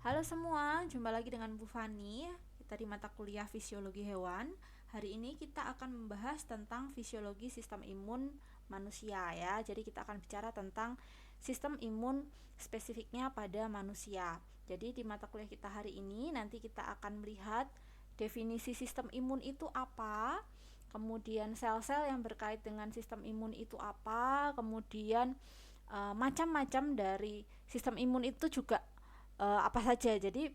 Halo semua, jumpa lagi dengan Bu Fani. Kita di mata kuliah Fisiologi Hewan. Hari ini kita akan membahas tentang fisiologi sistem imun manusia ya. Jadi kita akan bicara tentang sistem imun spesifiknya pada manusia. Jadi di mata kuliah kita hari ini nanti kita akan melihat definisi sistem imun itu apa, kemudian sel-sel yang berkait dengan sistem imun itu apa, kemudian macam-macam dari sistem imun itu juga apa saja. Jadi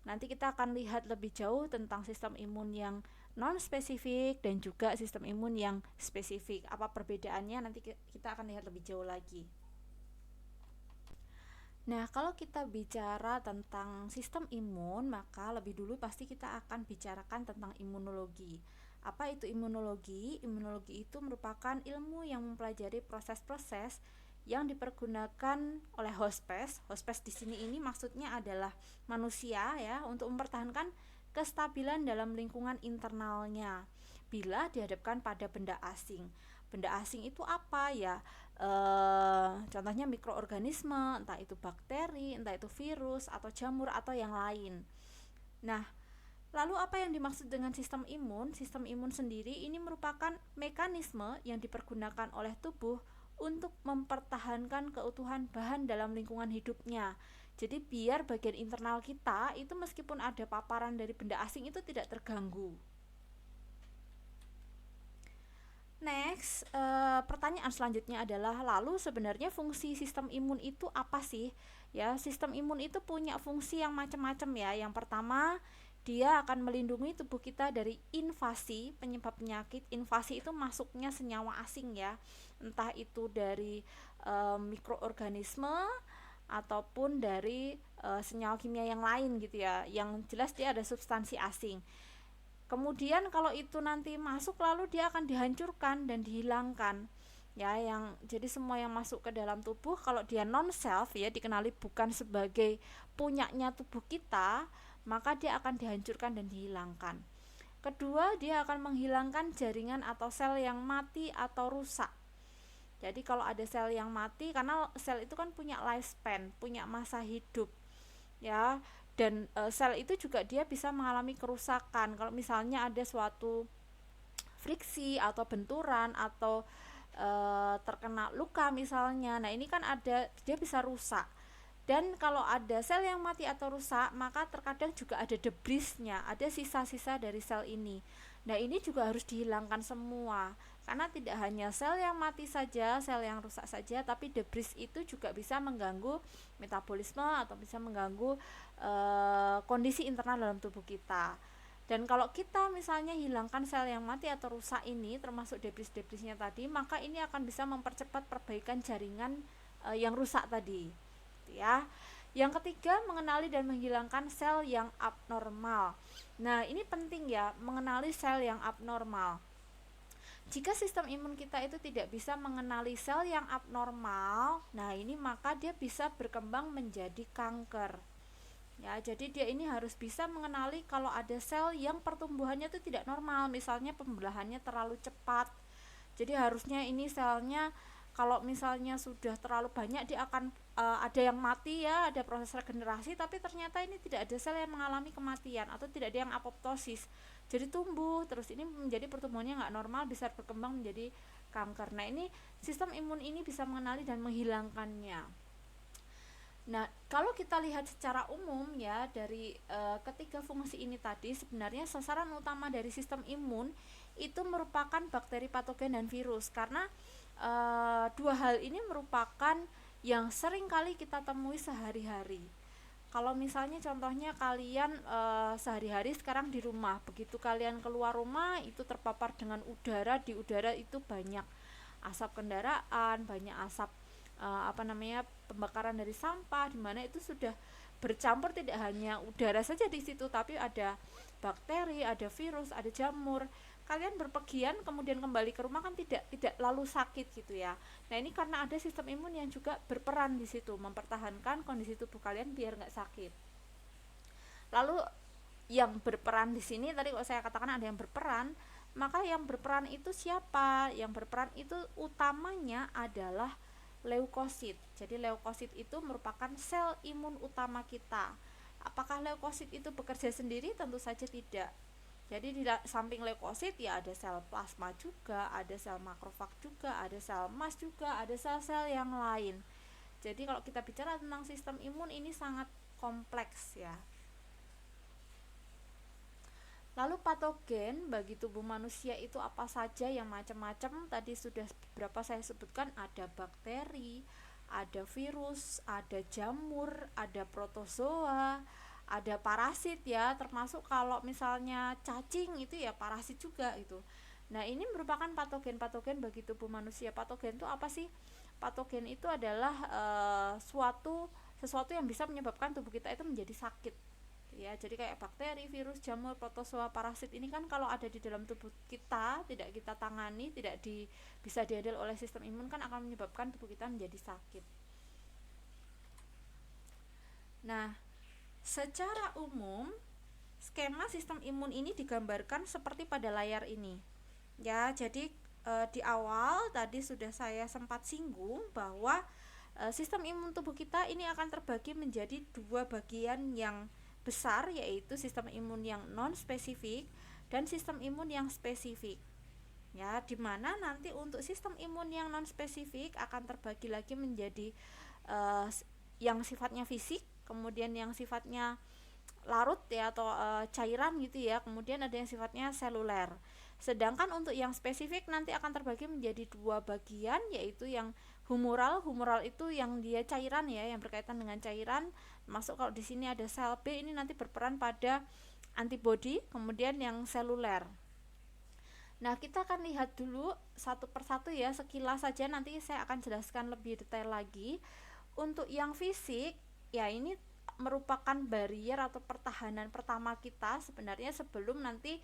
nanti kita akan lihat lebih jauh tentang sistem imun yang non spesifik dan juga sistem imun yang spesifik. Apa perbedaannya nanti kita akan lihat lebih jauh lagi. Nah, kalau kita bicara tentang sistem imun, maka lebih dulu pasti kita akan bicarakan tentang imunologi. Apa itu imunologi? Imunologi itu merupakan ilmu yang mempelajari proses-proses yang dipergunakan oleh hospes. Hospes di sini ini maksudnya adalah manusia ya, untuk mempertahankan kestabilan dalam lingkungan internalnya bila dihadapkan pada benda asing. Benda asing itu apa ya? Contohnya mikroorganisme, entah itu bakteri, entah itu virus atau jamur atau yang lain. Nah, lalu apa yang dimaksud dengan sistem imun? Sistem imun sendiri ini merupakan mekanisme yang dipergunakan oleh tubuh untuk mempertahankan keutuhan bahan dalam lingkungan hidupnya. Jadi biar bagian internal kita itu meskipun ada paparan dari benda asing itu tidak terganggu. Next, pertanyaan selanjutnya adalah lalu sebenarnya fungsi sistem imun itu apa sih? Ya, sistem imun itu punya fungsi yang macam-macam ya. Yang pertama, dia akan melindungi tubuh kita dari invasi penyebab penyakit. Invasi itu masuknya senyawa asing ya, entah itu dari mikroorganisme ataupun dari senyawa kimia yang lain gitu ya. Yang jelas dia ada substansi asing. Kemudian kalau itu nanti masuk lalu dia akan dihancurkan dan dihilangkan. Ya, yang jadi semua yang masuk ke dalam tubuh kalau dia non self ya, dikenali bukan sebagai punyanya tubuh kita, maka dia akan dihancurkan dan dihilangkan. Kedua, dia akan menghilangkan jaringan atau sel yang mati atau rusak. Jadi kalau ada sel yang mati, karena sel itu kan punya lifespan, punya masa hidup ya, dan sel itu juga dia bisa mengalami kerusakan kalau misalnya ada suatu friksi atau benturan atau terkena luka misalnya. Nah, ini kan ada dia bisa rusak. Dan kalau ada sel yang mati atau rusak, maka terkadang juga ada debrisnya, ada sisa-sisa dari sel ini. Nah, ini juga harus dihilangkan semua. Karena tidak hanya sel yang mati saja, sel yang rusak saja, tapi debris itu juga bisa mengganggu metabolisme atau bisa mengganggu kondisi internal dalam tubuh kita. Dan kalau kita misalnya hilangkan sel yang mati atau rusak ini, termasuk debris-debrisnya tadi, maka ini akan bisa mempercepat perbaikan jaringan yang rusak tadi. Ya. Yang ketiga, mengenali dan menghilangkan sel yang abnormal. Nah, ini penting ya, mengenali sel yang abnormal. Jika sistem imun kita itu tidak bisa mengenali sel yang abnormal, nah ini maka dia bisa berkembang menjadi kanker. Ya, jadi dia ini harus bisa mengenali kalau ada sel yang pertumbuhannya itu tidak normal, misalnya pembelahannya terlalu cepat. Jadi harusnya ini selnya kalau misalnya sudah terlalu banyak dia akan ada yang mati ya, ada proses regenerasi, tapi ternyata ini tidak ada sel yang mengalami kematian atau tidak ada yang apoptosis. Jadi tumbuh terus ini menjadi pertumbuhannya nggak normal, bisa berkembang menjadi kanker. Nah, ini sistem imun ini bisa mengenali dan menghilangkannya. Nah, kalau kita lihat secara umum ya dari ketiga fungsi ini tadi, sebenarnya sasaran utama dari sistem imun itu merupakan bakteri patogen dan virus, karena dua hal ini merupakan yang sering kali kita temui sehari-hari. Kalau misalnya contohnya kalian sehari-hari sekarang di rumah, begitu kalian keluar rumah itu terpapar dengan udara, di udara itu banyak asap kendaraan, banyak asap pembakaran dari sampah, di mana itu sudah bercampur tidak hanya udara saja di situ, tapi ada bakteri, ada virus, ada jamur. Kalian berpergian kemudian kembali ke rumah kan tidak lalu sakit gitu ya. Nah, ini karena ada sistem imun yang juga berperan di situ, mempertahankan kondisi tubuh kalian biar nggak sakit. Lalu yang berperan di sini tadi kalau saya katakan ada yang berperan, maka yang berperan itu siapa? Yang berperan itu utamanya adalah leukosit. Jadi leukosit itu merupakan sel imun utama kita. Apakah leukosit itu bekerja sendiri? Tentu saja tidak. Jadi di samping leukosit ya ada sel plasma juga, ada sel makrofag juga, ada sel mas juga, ada sel-sel yang lain. Jadi kalau kita bicara tentang sistem imun ini sangat kompleks ya. Lalu patogen bagi tubuh manusia itu apa saja? Yang macam-macam tadi sudah beberapa saya sebutkan, ada bakteri, ada virus, ada jamur, ada protozoa, ada parasit ya, termasuk kalau misalnya cacing itu ya parasit juga itu. Nah, ini merupakan patogen-patogen bagi tubuh manusia. Patogen itu apa sih? Patogen itu adalah sesuatu yang bisa menyebabkan tubuh kita itu menjadi sakit ya. Jadi kayak bakteri, virus, jamur, protozoa, parasit ini kan kalau ada di dalam tubuh kita, tidak kita tangani, tidak bisa dihandle oleh sistem imun, kan akan menyebabkan tubuh kita menjadi sakit. Nah, secara umum skema sistem imun ini digambarkan seperti pada layar ini ya. Jadi di awal tadi sudah saya sempat singgung bahwa sistem imun tubuh kita ini akan terbagi menjadi dua bagian yang besar, yaitu sistem imun yang non spesifik dan sistem imun yang spesifik ya, dimana nanti untuk sistem imun yang non spesifik akan terbagi lagi menjadi yang sifatnya fisik, kemudian yang sifatnya larut ya atau cairan gitu ya, kemudian ada yang sifatnya seluler. Sedangkan untuk yang spesifik nanti akan terbagi menjadi dua bagian, yaitu yang humoral. Humoral itu yang dia cairan ya, yang berkaitan dengan cairan. Masuk kalau di sini ada sel B, ini nanti berperan pada antibodi. Kemudian yang seluler. Nah, kita akan lihat dulu satu persatu ya, sekilas saja, nanti saya akan jelaskan lebih detail lagi. Untuk yang fisik ya, ini merupakan barrier atau pertahanan pertama kita sebenarnya sebelum nanti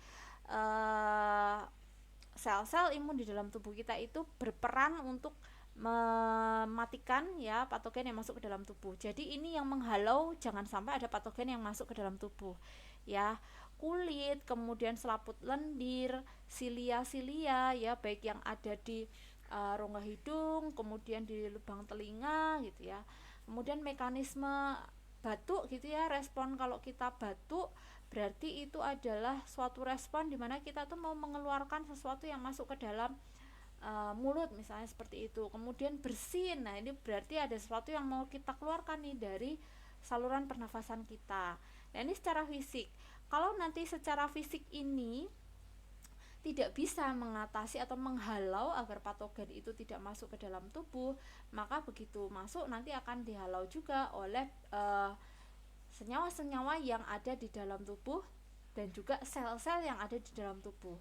sel-sel imun di dalam tubuh kita itu berperan untuk mematikan ya patogen yang masuk ke dalam tubuh. Jadi ini yang menghalau jangan sampai ada patogen yang masuk ke dalam tubuh ya. Kulit, kemudian selaput lendir, silia-silia ya, baik yang ada di rongga hidung, kemudian di lubang telinga gitu ya. Kemudian mekanisme batuk gitu ya, respon kalau kita batuk berarti itu adalah suatu respon di mana kita tuh mau mengeluarkan sesuatu yang masuk ke dalam mulut misalnya seperti itu. Kemudian bersin, nah ini berarti ada sesuatu yang mau kita keluarkan nih dari saluran pernafasan kita. Nah ini secara fisik. Kalau nanti secara fisik ini tidak bisa mengatasi atau menghalau agar patogen itu tidak masuk ke dalam tubuh, maka begitu masuk nanti akan dihalau juga oleh senyawa-senyawa yang ada di dalam tubuh dan juga sel-sel yang ada di dalam tubuh.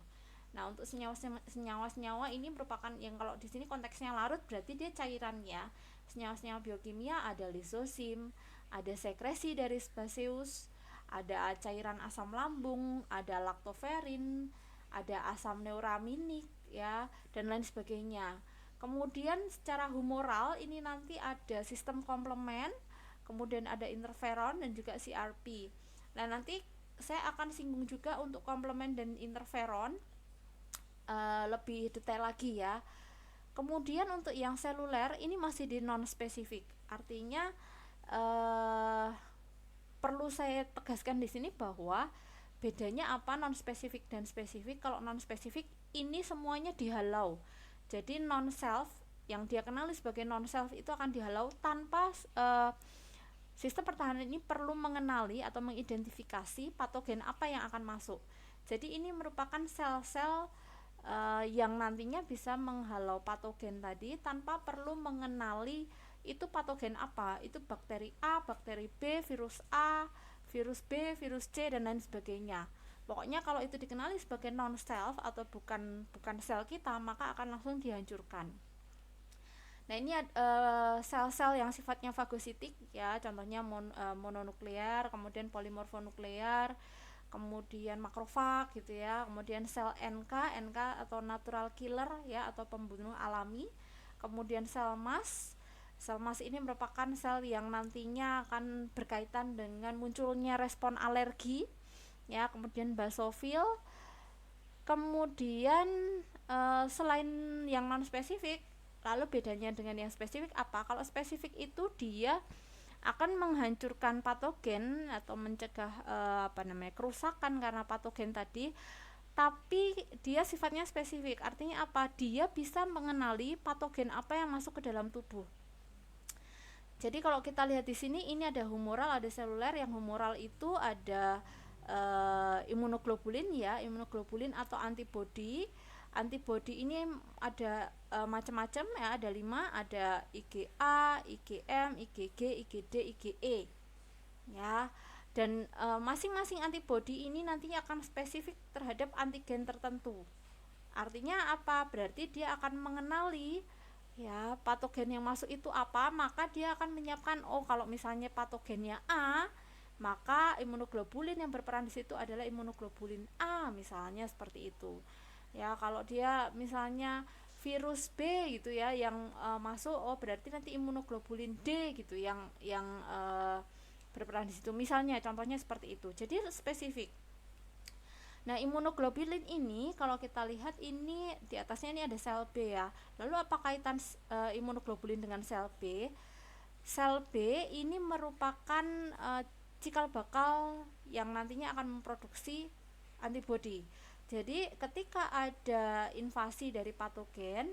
Nah, untuk senyawa-senyawa ini merupakan yang kalau di sini konteksnya larut berarti dia cairan ya. Senyawa-senyawa biokimia ada lisosim, ada sekresi dari sebaseus, ada cairan asam lambung, ada laktoferin, ada asam neuraminik ya, dan lain sebagainya. Kemudian secara humoral ini nanti ada sistem komplement, kemudian ada interferon dan juga CRP. Nah, nanti saya akan singgung juga untuk komplement dan interferon lebih detail lagi ya. Kemudian untuk yang seluler ini masih di non spesifik. Artinya perlu saya tegaskan di sini bahwa bedanya apa non spesifik dan spesifik. Kalau non spesifik ini semuanya dihalau. Jadi non self yang dia kenali sebagai non self itu akan dihalau tanpa sistem pertahanan ini perlu mengenali atau mengidentifikasi patogen apa yang akan masuk. Jadi ini merupakan sel-sel yang nantinya bisa menghalau patogen tadi tanpa perlu mengenali itu patogen apa, itu bakteri A, bakteri B, virus A, virus B, virus C dan lain sebagainya. Pokoknya kalau itu dikenali sebagai non self atau bukan sel kita, maka akan langsung dihancurkan. Nah, ini sel-sel yang sifatnya fagositik ya, contohnya mononuklear, kemudian polimorfonuklear, kemudian makrofag gitu ya, kemudian sel NK atau natural killer ya atau pembunuh alami, kemudian sel mas. Sel mas ini merupakan sel yang nantinya akan berkaitan dengan munculnya respon alergi ya, kemudian basofil. Kemudian selain yang non spesifik, lalu bedanya dengan yang spesifik apa? Kalau spesifik itu dia akan menghancurkan patogen atau mencegah kerusakan karena patogen tadi, tapi dia sifatnya spesifik. Artinya apa? Dia bisa mengenali patogen apa yang masuk ke dalam tubuh. Jadi kalau kita lihat di sini, ini ada humoral, ada seluler. Yang humoral itu ada imunoglobulin ya, imunoglobulin atau antibodi. Antibodi ini ada macam-macam ya, ada 5, ada IgA, IgM, IgG, IgD, IgE. Ya. Dan masing-masing antibodi ini nantinya akan spesifik terhadap antigen tertentu. Artinya apa? Berarti dia akan mengenali ya patogen yang masuk itu apa, maka dia akan menyiapkan, oh kalau misalnya patogennya A, maka imunoglobulin yang berperan di situ adalah imunoglobulin A, misalnya seperti itu. Ya, kalau dia misalnya virus B gitu ya yang masuk, oh berarti nanti imunoglobulin D gitu yang berperan di situ. Misalnya contohnya seperti itu. Jadi spesifik. Nah, imunoglobulin ini kalau kita lihat ini di atasnya ini ada sel B ya. Lalu apa kaitan imunoglobulin dengan sel B? Sel B ini merupakan cikal bakal yang nantinya akan memproduksi antibodi. Jadi ketika ada invasi dari patogen,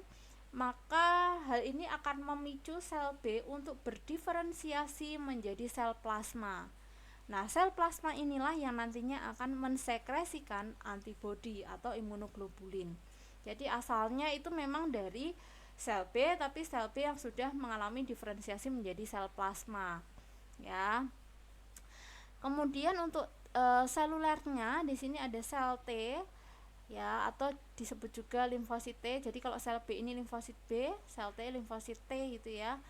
maka hal ini akan memicu sel B untuk berdiferensiasi menjadi sel plasma. Nah, sel plasma inilah yang nantinya akan mensekresikan antibodi atau imunoglobulin. Jadi asalnya itu memang dari sel B, tapi sel B yang sudah mengalami diferensiasi menjadi sel plasma. Ya. Kemudian untuk selulernya di sini ada sel T ya, atau disebut juga limfosit T. Jadi kalau sel B ini limfosit B, sel T limfosit T gitu ya.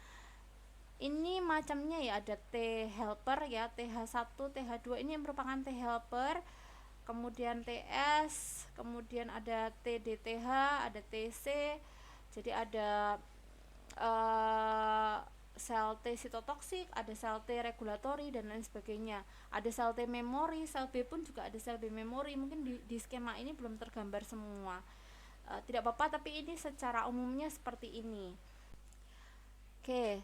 Ini macamnya ya, ada T helper ya, TH1, TH2 ini yang merupakan T helper, kemudian TS, kemudian ada TDTH, ada TC. Jadi ada sel T sitotoksik, ada sel T regulatori dan lain sebagainya. Ada sel T memori, sel B pun juga ada sel B memori. Mungkin di skema ini belum tergambar semua. Tidak apa-apa, tapi ini secara umumnya seperti ini. Oke.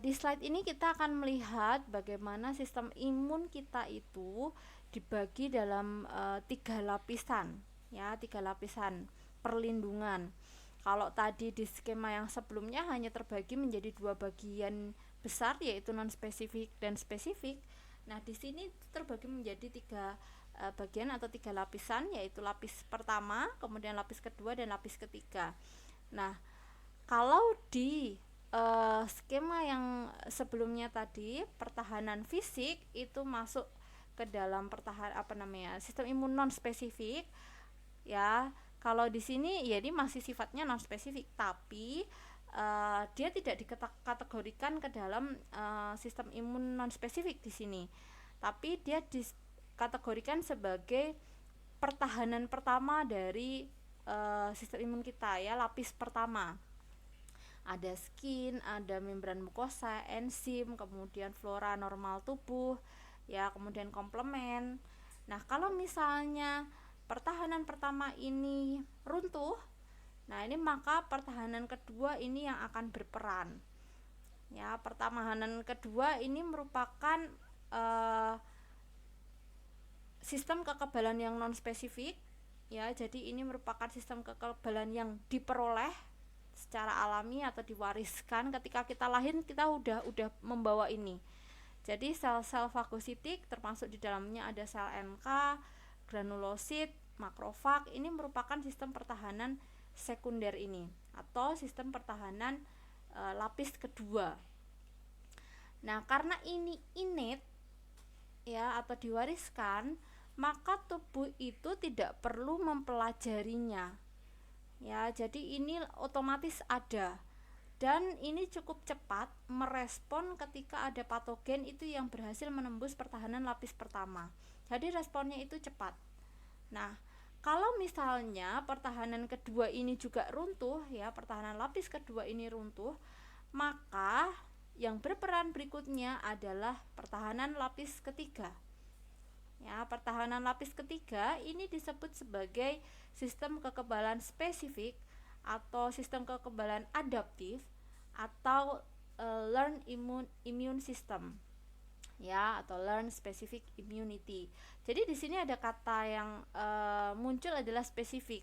Di slide ini kita akan melihat bagaimana sistem imun kita itu dibagi dalam 3 lapisan ya, 3 lapisan perlindungan. Kalau tadi di skema yang sebelumnya hanya terbagi menjadi 2 bagian besar, yaitu non spesifik dan spesifik. Nah, di sini terbagi menjadi 3 bagian atau 3 lapisan, yaitu lapis pertama, kemudian lapis kedua dan lapis ketiga. Nah, kalau di skema yang sebelumnya tadi, pertahanan fisik itu masuk ke dalam sistem imun non spesifik ya. Kalau di sini ya ini masih sifatnya non spesifik, tapi dia tidak dikategorikan ke dalam sistem imun non spesifik di sini, tapi dia dikategorikan sebagai pertahanan pertama dari sistem imun kita ya, lapis pertama. Ada skin, ada membran mukosa, enzim, kemudian flora normal tubuh ya, kemudian komplement. Nah, kalau misalnya pertahanan pertama ini runtuh, nah ini maka pertahanan kedua ini yang akan berperan. Ya, pertahanan kedua ini merupakan sistem kekebalan yang non spesifik ya. Jadi ini merupakan sistem kekebalan yang diperoleh secara alami atau diwariskan. Ketika kita lahir kita udah membawa ini. Jadi sel-sel fagositik termasuk di dalamnya ada sel NK, granulosit, makrofag. Ini merupakan sistem pertahanan sekunder ini atau sistem pertahanan lapis kedua. Nah, karena ini innate ya atau diwariskan, maka tubuh itu tidak perlu mempelajarinya. Ya, jadi ini otomatis ada dan ini cukup cepat merespon ketika ada patogen itu yang berhasil menembus pertahanan lapis pertama. Jadi responnya itu cepat. Nah, kalau misalnya pertahanan kedua ini juga runtuh ya, pertahanan lapis kedua ini runtuh, maka yang berperan berikutnya adalah pertahanan lapis ketiga. Ya, pertahanan lapis ketiga ini disebut sebagai sistem kekebalan spesifik atau sistem kekebalan adaptif atau learn immune system ya, atau learn specific immunity. Jadi di sini ada kata yang muncul adalah spesifik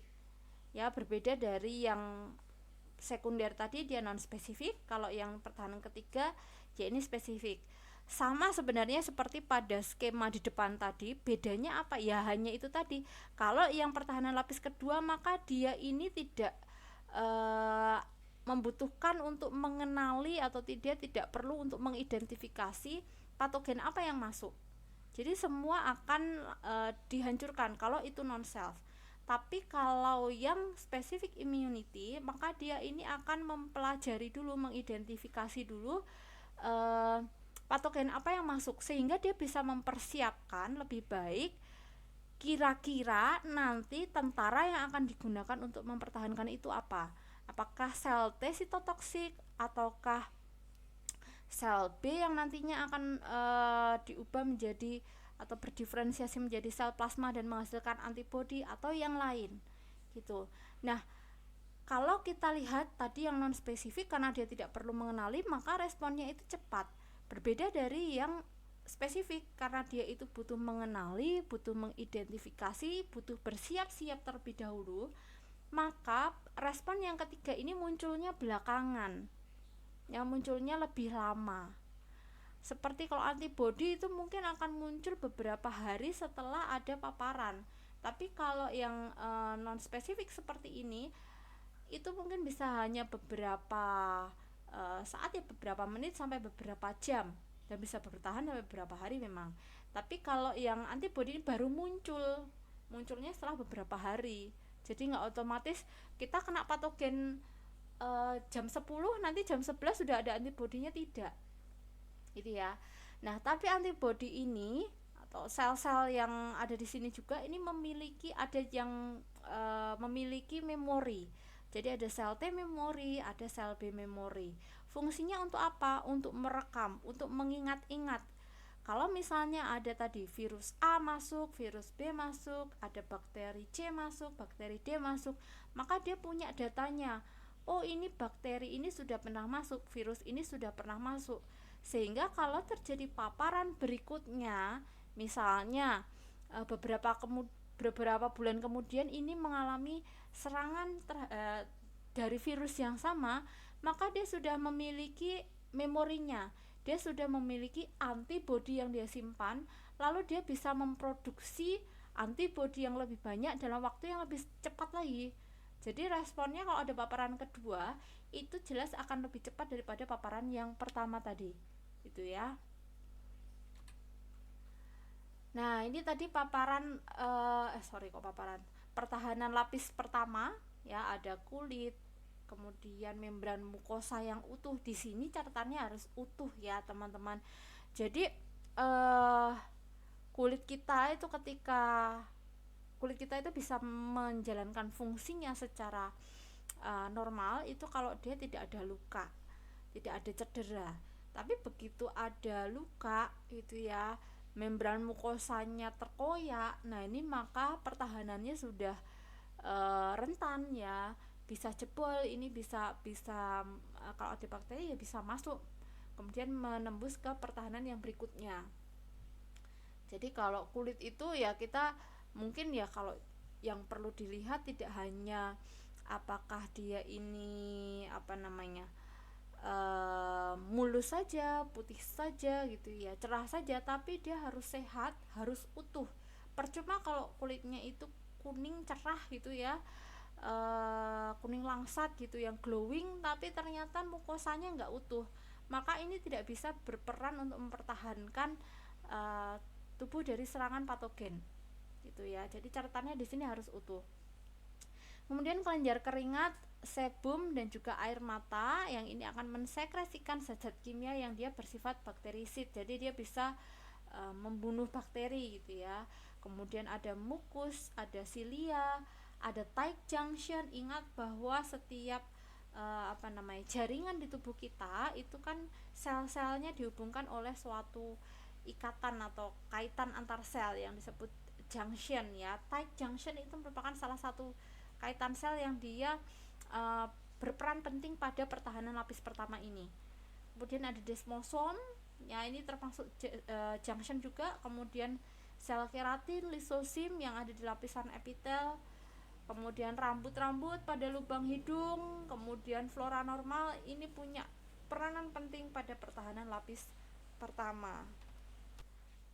ya, berbeda dari yang sekunder tadi, dia non spesifik. Kalau yang pertahanan ketiga ya ini spesifik. Sama sebenarnya seperti pada skema di depan tadi, bedanya apa ya, hanya itu tadi. Kalau yang pertahanan lapis kedua maka dia ini tidak membutuhkan untuk mengenali atau tidak perlu untuk mengidentifikasi patogen apa yang masuk. Jadi semua akan dihancurkan kalau itu non self. Tapi kalau yang specific immunity, maka dia ini akan mempelajari dulu, mengidentifikasi dulu patogen apa yang masuk, sehingga dia bisa mempersiapkan lebih baik kira-kira nanti tentara yang akan digunakan untuk mempertahankan itu apa. Apakah sel T sitotoksik ataukah sel B yang nantinya akan diubah menjadi atau berdiferensiasi menjadi sel plasma dan menghasilkan antibodi, atau yang lain gitu. Nah, kalau kita lihat tadi yang non spesifik, karena dia tidak perlu mengenali maka responnya itu cepat, berbeda dari yang spesifik karena dia itu butuh mengenali, butuh mengidentifikasi, butuh bersiap-siap terlebih dahulu, maka respon yang ketiga ini munculnya belakangan, yang munculnya lebih lama. Seperti kalau antibodi itu mungkin akan muncul beberapa hari setelah ada paparan. Tapi kalau yang non spesifik seperti ini itu mungkin bisa hanya beberapa saat ya, beberapa menit sampai beberapa jam, dan bisa bertahan sampai beberapa hari memang. Tapi kalau yang antibodi ini baru munculnya setelah beberapa hari. Jadi nggak otomatis kita kena patogen jam 10 nanti jam 11 sudah ada antibodinya, tidak gitu ya. Nah, tapi antibodi ini atau sel-sel yang ada di sini juga ini memiliki memiliki memori. Jadi ada sel T memori, ada sel B memori. Fungsinya untuk apa? Untuk merekam, untuk mengingat-ingat. Kalau misalnya ada tadi virus A masuk, virus B masuk, ada bakteri C masuk, bakteri D masuk, maka dia punya datanya. Oh, ini bakteri ini sudah pernah masuk, virus ini sudah pernah masuk. Sehingga kalau terjadi paparan berikutnya, misalnya beberapa bulan kemudian ini mengalami serangan dari virus yang sama, maka dia sudah memiliki memorinya, dia sudah memiliki antibodi yang dia simpan, lalu dia bisa memproduksi antibodi yang lebih banyak dalam waktu yang lebih cepat lagi. Jadi responnya kalau ada paparan kedua itu jelas akan lebih cepat daripada paparan yang pertama tadi, itu ya. Nah, ini tadi pertahanan lapis pertama ya, ada kulit, kemudian membran mukosa yang utuh. Di sini catatannya harus utuh ya teman-teman. Jadi kulit kita itu bisa menjalankan fungsinya secara normal itu kalau dia tidak ada luka, tidak ada cedera. Tapi begitu ada luka itu ya, membran mukosanya terkoyak, nah ini maka pertahanannya sudah rentan ya, bisa jebol. Ini bisa kalau ada bakteri ya bisa masuk kemudian menembus ke pertahanan yang berikutnya. Jadi kalau kulit itu ya kita mungkin ya, kalau yang perlu dilihat tidak hanya apakah dia ini mulus saja, putih saja gitu ya, cerah saja, tapi dia harus sehat, harus utuh. Percuma kalau kulitnya itu kuning cerah gitu ya, kuning langsat gitu yang glowing, tapi ternyata mukosanya nggak utuh, maka ini tidak bisa berperan untuk mempertahankan tubuh dari serangan patogen gitu ya. Jadi catatannya di sini harus utuh. Kemudian kelenjar keringat, sebum dan juga air mata yang ini akan mensekresikan zat-zat kimia yang dia bersifat bakterisid. Jadi dia bisa membunuh bakteri gitu ya. Kemudian ada mukus, ada silia, ada tight junction. Ingat bahwa setiap jaringan di tubuh kita itu kan sel-selnya dihubungkan oleh suatu ikatan atau kaitan antar sel yang disebut junction ya. Tight junction itu merupakan salah satu kaitan sel yang dia berperan penting pada pertahanan lapis pertama ini. kemudian ada desmosom, ya ini termasuk junction juga, kemudian sel keratin, lisosim yang ada di lapisan epitel, kemudian rambut-rambut pada lubang hidung, kemudian flora normal ini punya peranan penting pada pertahanan lapis pertama.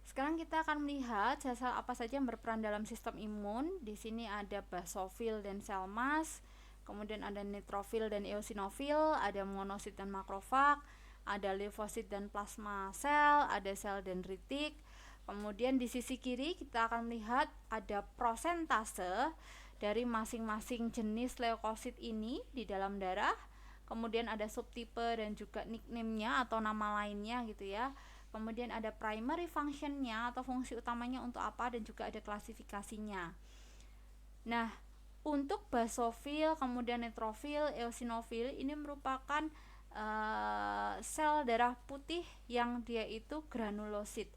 Sekarang kita akan melihat sel-sel apa saja yang berperan dalam sistem imun. Di sini ada basofil dan sel mas, kemudian ada neutrofil dan eosinofil, ada monosit dan makrofag, ada limfosit dan plasma sel, ada sel dendritik. Kemudian di sisi kiri kita akan melihat ada prosentase dari masing-masing jenis leukosit ini di dalam darah. Kemudian ada subtipe dan juga nickname-nya atau nama lainnya gitu ya. Kemudian ada primary function-nya atau fungsi utamanya untuk apa, dan juga ada klasifikasinya. Nah, untuk basofil, kemudian neutrofil, eosinofil ini merupakan sel darah putih yang dia itu granulosit.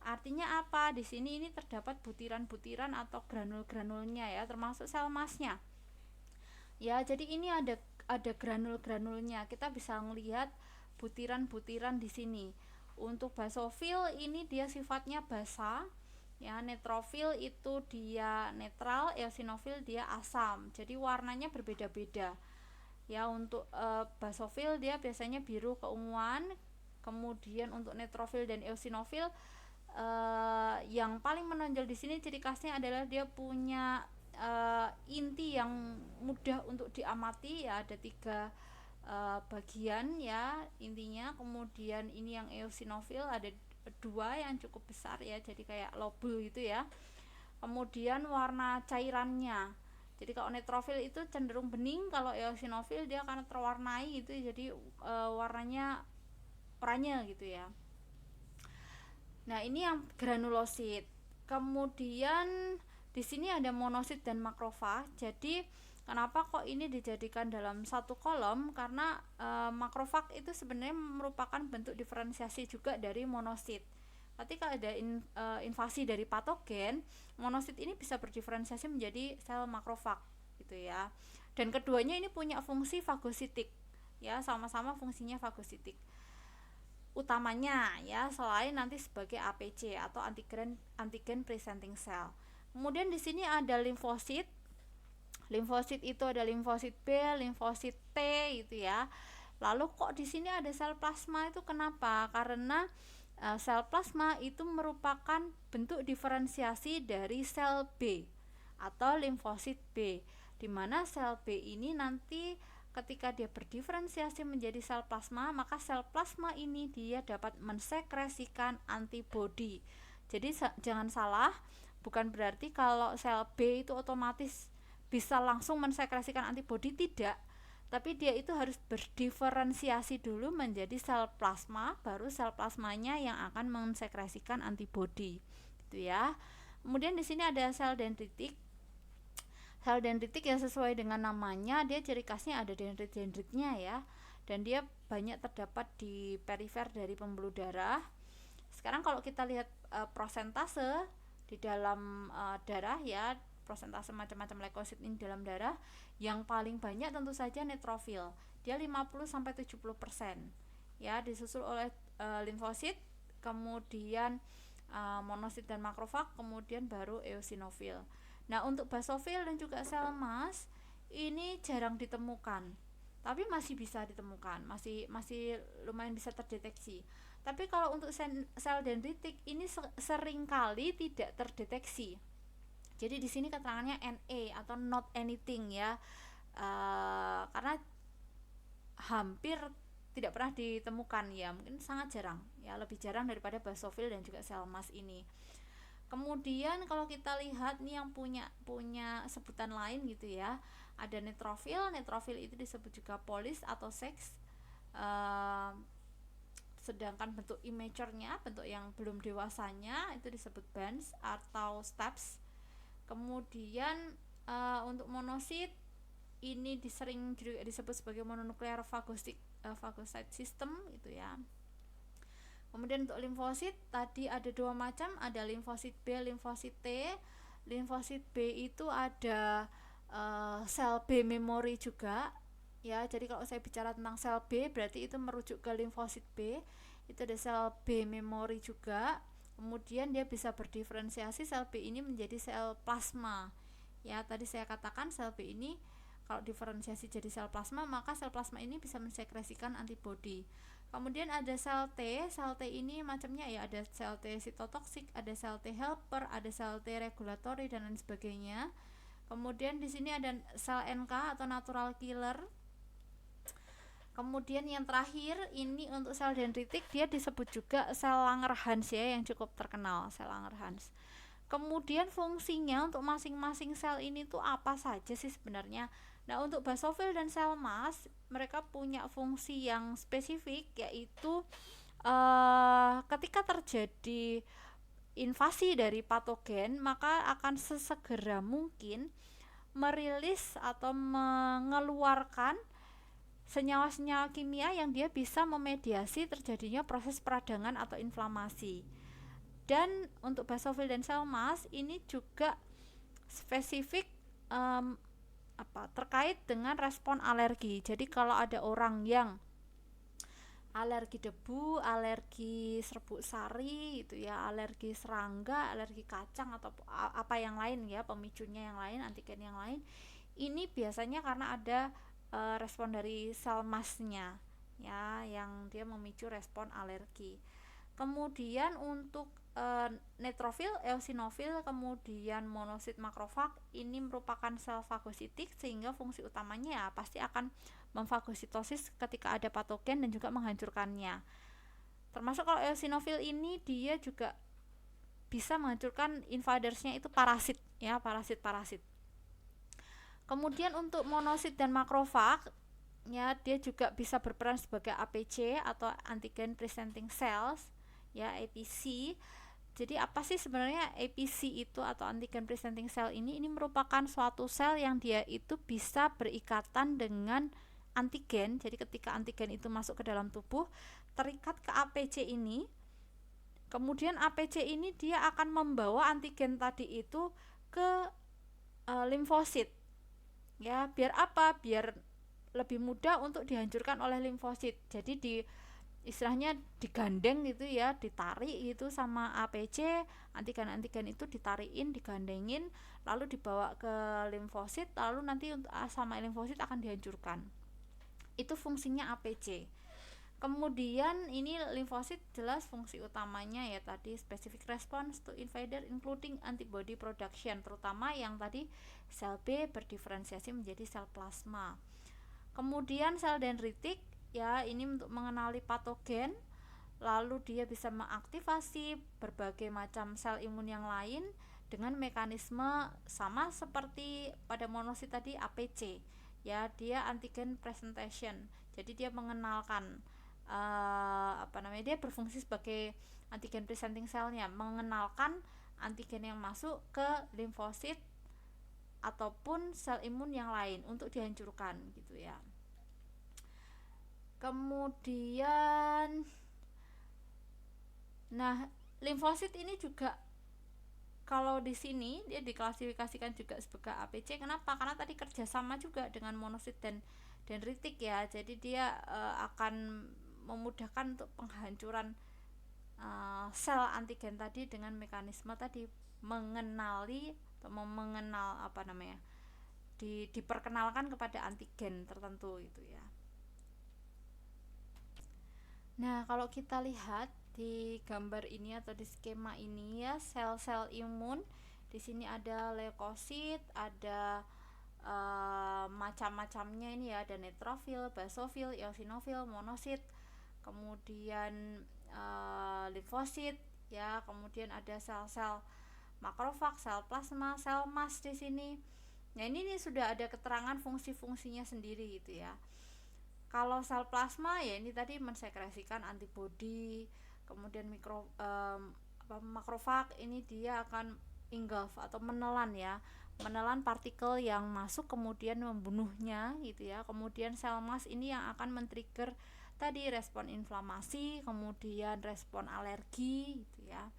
Artinya apa? Di sini ini terdapat butiran-butiran atau granul-granulnya ya, termasuk sel masnya. Ya, jadi ini ada granul-granulnya. Kita bisa melihat butiran-butiran di sini. Untuk basofil ini dia sifatnya basa, ya. Neutrofil itu dia netral, eosinofil dia asam. Jadi warnanya berbeda-beda. Ya, untuk basofil dia biasanya biru keunguan. Kemudian untuk neutrofil dan eosinofil yang paling menonjol di sini ciri khasnya adalah dia punya inti yang mudah untuk diamati ya, ada 3 bagian ya intinya. Kemudian ini yang eosinofil ada 2 yang cukup besar ya, jadi kayak lobul gitu ya. Kemudian warna cairannya, jadi kalau neutrofil itu cenderung bening, kalau eosinofil dia karena terwarnai gitu, jadi warnanya oranye gitu ya. Nah, ini yang granulosit. Kemudian di sini ada monosit dan makrofag. Jadi kenapa kok ini dijadikan dalam satu kolom? Karena makrofag itu sebenarnya merupakan bentuk diferensiasi juga dari monosit. Ketika ada invasi dari patogen, monosit ini bisa berdiferensiasi menjadi sel makrofag gitu ya. Dan keduanya ini punya fungsi fagositik ya, sama-sama fungsinya fagositik utamanya ya, selain nanti sebagai APC atau antigen presenting cell. Kemudian di sini ada limfosit. Limfosit itu ada limfosit B, limfosit T gitu ya. Lalu kok di sini ada sel plasma, itu kenapa? Karena sel plasma itu merupakan bentuk diferensiasi dari sel B atau limfosit B, di mana sel B ini nanti ketika dia berdiferensiasi menjadi sel plasma, maka sel plasma ini dia dapat mensekresikan antibodi. Jadi jangan salah, bukan berarti kalau sel B itu otomatis bisa langsung mensekresikan antibodi, tidak. Tapi dia itu harus berdiferensiasi dulu menjadi sel plasma, baru sel plasmanya yang akan mensekresikan antibodi, gitu ya. Kemudian di sini ada sel dendritik. Sel dendritik yang sesuai dengan namanya, dia ciri khasnya ada dendrit-dendritnya ya, dan dia banyak terdapat di perifer dari pembuluh darah. Sekarang kalau kita lihat prosentase di dalam darah ya, prosentase macam-macam leukosit ini dalam darah, yang paling banyak tentu saja neutrofil, dia 50-70% ya, disusul oleh limfosit, kemudian monosit dan makrofag, kemudian baru eosinofil. Nah, untuk basofil dan juga sel mas ini jarang ditemukan, tapi masih bisa ditemukan, masih lumayan bisa terdeteksi. Tapi kalau untuk sel dendritik ini seringkali tidak terdeteksi. Jadi di sini keterangannya NA atau not anything ya, karena hampir tidak pernah ditemukan ya, mungkin sangat jarang ya, lebih jarang daripada basofil dan juga sel mas ini. Kemudian kalau kita lihat nih yang punya sebutan lain gitu ya, ada neutrofil. Neutrofil itu disebut juga polis atau seks. Sedangkan bentuk immature-nya, bentuk yang belum dewasanya, itu disebut bands atau steps. Kemudian untuk monosit ini sering juga disebut sebagai mononuklear phagocyte system gitu ya. Kemudian untuk limfosit tadi ada 2 macam, ada limfosit B, limfosit T. Limfosit B itu ada sel B memory juga ya. Jadi kalau saya bicara tentang sel B berarti itu merujuk ke limfosit B. Itu ada sel B memori juga. Kemudian dia bisa berdiferensiasi sel B ini menjadi sel plasma. Ya, tadi saya katakan sel B ini kalau diferensiasi jadi sel plasma, maka sel plasma ini bisa mensekresikan antibodi. Kemudian ada sel T ini macamnya ya, ada sel T sitotoksik, ada sel T helper, ada sel T regulatory dan lain sebagainya. Kemudian di sini ada sel NK atau natural killer. Kemudian yang terakhir ini untuk sel dendritik, dia disebut juga sel Langerhans ya, yang cukup terkenal, sel Langerhans. Kemudian fungsinya untuk masing-masing sel ini tuh apa saja sih sebenarnya? Nah, untuk basofil dan sel mast mereka punya fungsi yang spesifik, yaitu ketika terjadi invasi dari patogen, maka akan sesegera mungkin merilis atau mengeluarkan senyawa-senyawa kimia yang dia bisa memediasi terjadinya proses peradangan atau inflamasi. Dan untuk basofil dan sel mast ini juga spesifik terkait dengan respon alergi. Jadi kalau ada orang yang alergi debu, alergi serbuk sari itu ya, alergi serangga, alergi kacang atau apa yang lain ya, pemicunya yang lain, antigen yang lain, ini biasanya karena ada respon dari sel mastnya ya, yang dia memicu respon alergi. Kemudian untuk neutrofil, eosinofil, kemudian monosit, makrofag ini merupakan sel fagositik, sehingga fungsi utamanya ya pasti akan memfagositosis ketika ada patogen dan juga menghancurkannya. Termasuk kalau eosinofil ini dia juga bisa menghancurkan invadersnya, itu parasit ya, parasit. Kemudian untuk monosit dan makrofag ya, dia juga bisa berperan sebagai APC atau antigen presenting cells ya, APC. Jadi apa sih sebenarnya APC itu atau antigen presenting cell ini? Ini merupakan suatu sel yang dia itu bisa berikatan dengan antigen. Jadi ketika antigen itu masuk ke dalam tubuh, terikat ke APC ini. Kemudian APC ini dia akan membawa antigen tadi itu ke limfosit. Ya, biar apa? Biar lebih mudah untuk dihancurkan oleh limfosit. Jadi istilahnya digandeng gitu ya, ditarik gitu sama APC, antigen itu ditarikin, digandengin, lalu dibawa ke limfosit, lalu nanti sama limfosit akan dihancurkan. Itu fungsinya APC. Kemudian ini limfosit jelas fungsi utamanya ya tadi specific response to invader including antibody production, terutama yang tadi sel B berdiferensiasi menjadi sel plasma. Kemudian sel dendritik ya, ini untuk mengenali patogen, lalu dia bisa mengaktifasi berbagai macam sel imun yang lain dengan mekanisme sama seperti pada monosit tadi, APC ya, dia antigen presentation. Jadi dia mengenalkan dia berfungsi sebagai antigen presenting cell-nya, mengenalkan antigen yang masuk ke limfosit ataupun sel imun yang lain untuk dihancurkan gitu ya. Kemudian limfosit ini juga kalau di sini dia diklasifikasikan juga sebagai APC. Kenapa? Karena tadi kerjasama juga dengan monosit dan dendritik ya. Jadi dia akan memudahkan untuk penghancuran sel antigen tadi dengan mekanisme tadi mengenali atau mengenal diperkenalkan kepada antigen tertentu itu ya. Nah, kalau kita lihat di gambar ini atau di skema ini ya, sel-sel imun di sini ada leukosit, ada macam-macamnya ini ya, ada neutrofil, basofil, eosinofil, monosit, kemudian limfosit ya, kemudian ada sel-sel makrofag, sel plasma, sel mast di sini. Nah, ini sudah ada keterangan fungsi-fungsinya sendiri gitu ya. Kalau sel plasma ya ini tadi mensekresikan antibodi, kemudian makrofag ini dia akan engulf atau menelan ya, menelan partikel yang masuk kemudian membunuhnya gitu ya. Kemudian sel mast ini yang akan men-trigger tadi respon inflamasi, kemudian respon alergi gitu ya.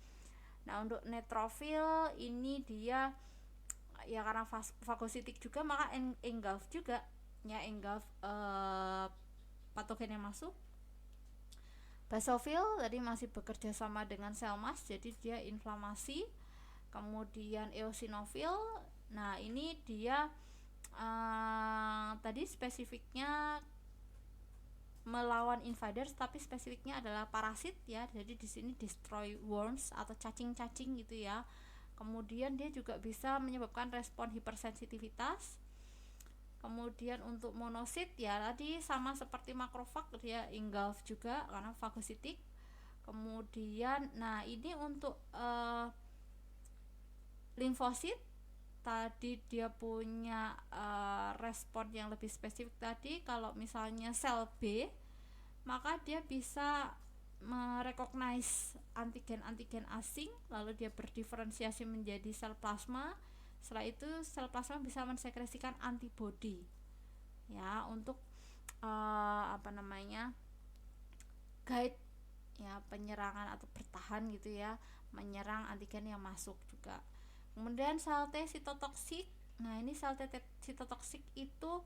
Nah, untuk neutrofil ini dia ya karena fagositik juga maka engulf juga ya, engulf patogen yang masuk. Basofil tadi masih bekerja sama dengan sel mast, jadi dia inflamasi. Kemudian eosinofil, nah ini dia tadi spesifiknya melawan invaders, tapi spesifiknya adalah parasit ya. Jadi di sini destroy worms atau cacing-cacing gitu ya. Kemudian dia juga bisa menyebabkan respon hipersensitivitas. Kemudian untuk monosit ya tadi sama seperti makrofag, dia engulf juga karena fagositik. Kemudian nah ini untuk limfosit tadi dia punya respon yang lebih spesifik tadi. Kalau misalnya sel B, maka dia bisa merecognize antigen-antigen asing, lalu dia berdiferensiasi menjadi sel plasma. Setelah itu sel plasma bisa mensekresikan antibodi ya untuk guide ya penyerangan atau bertahan gitu ya, menyerang antigen yang masuk juga. Kemudian sel T sitotoksik. Nah, ini sel T sitotoksik itu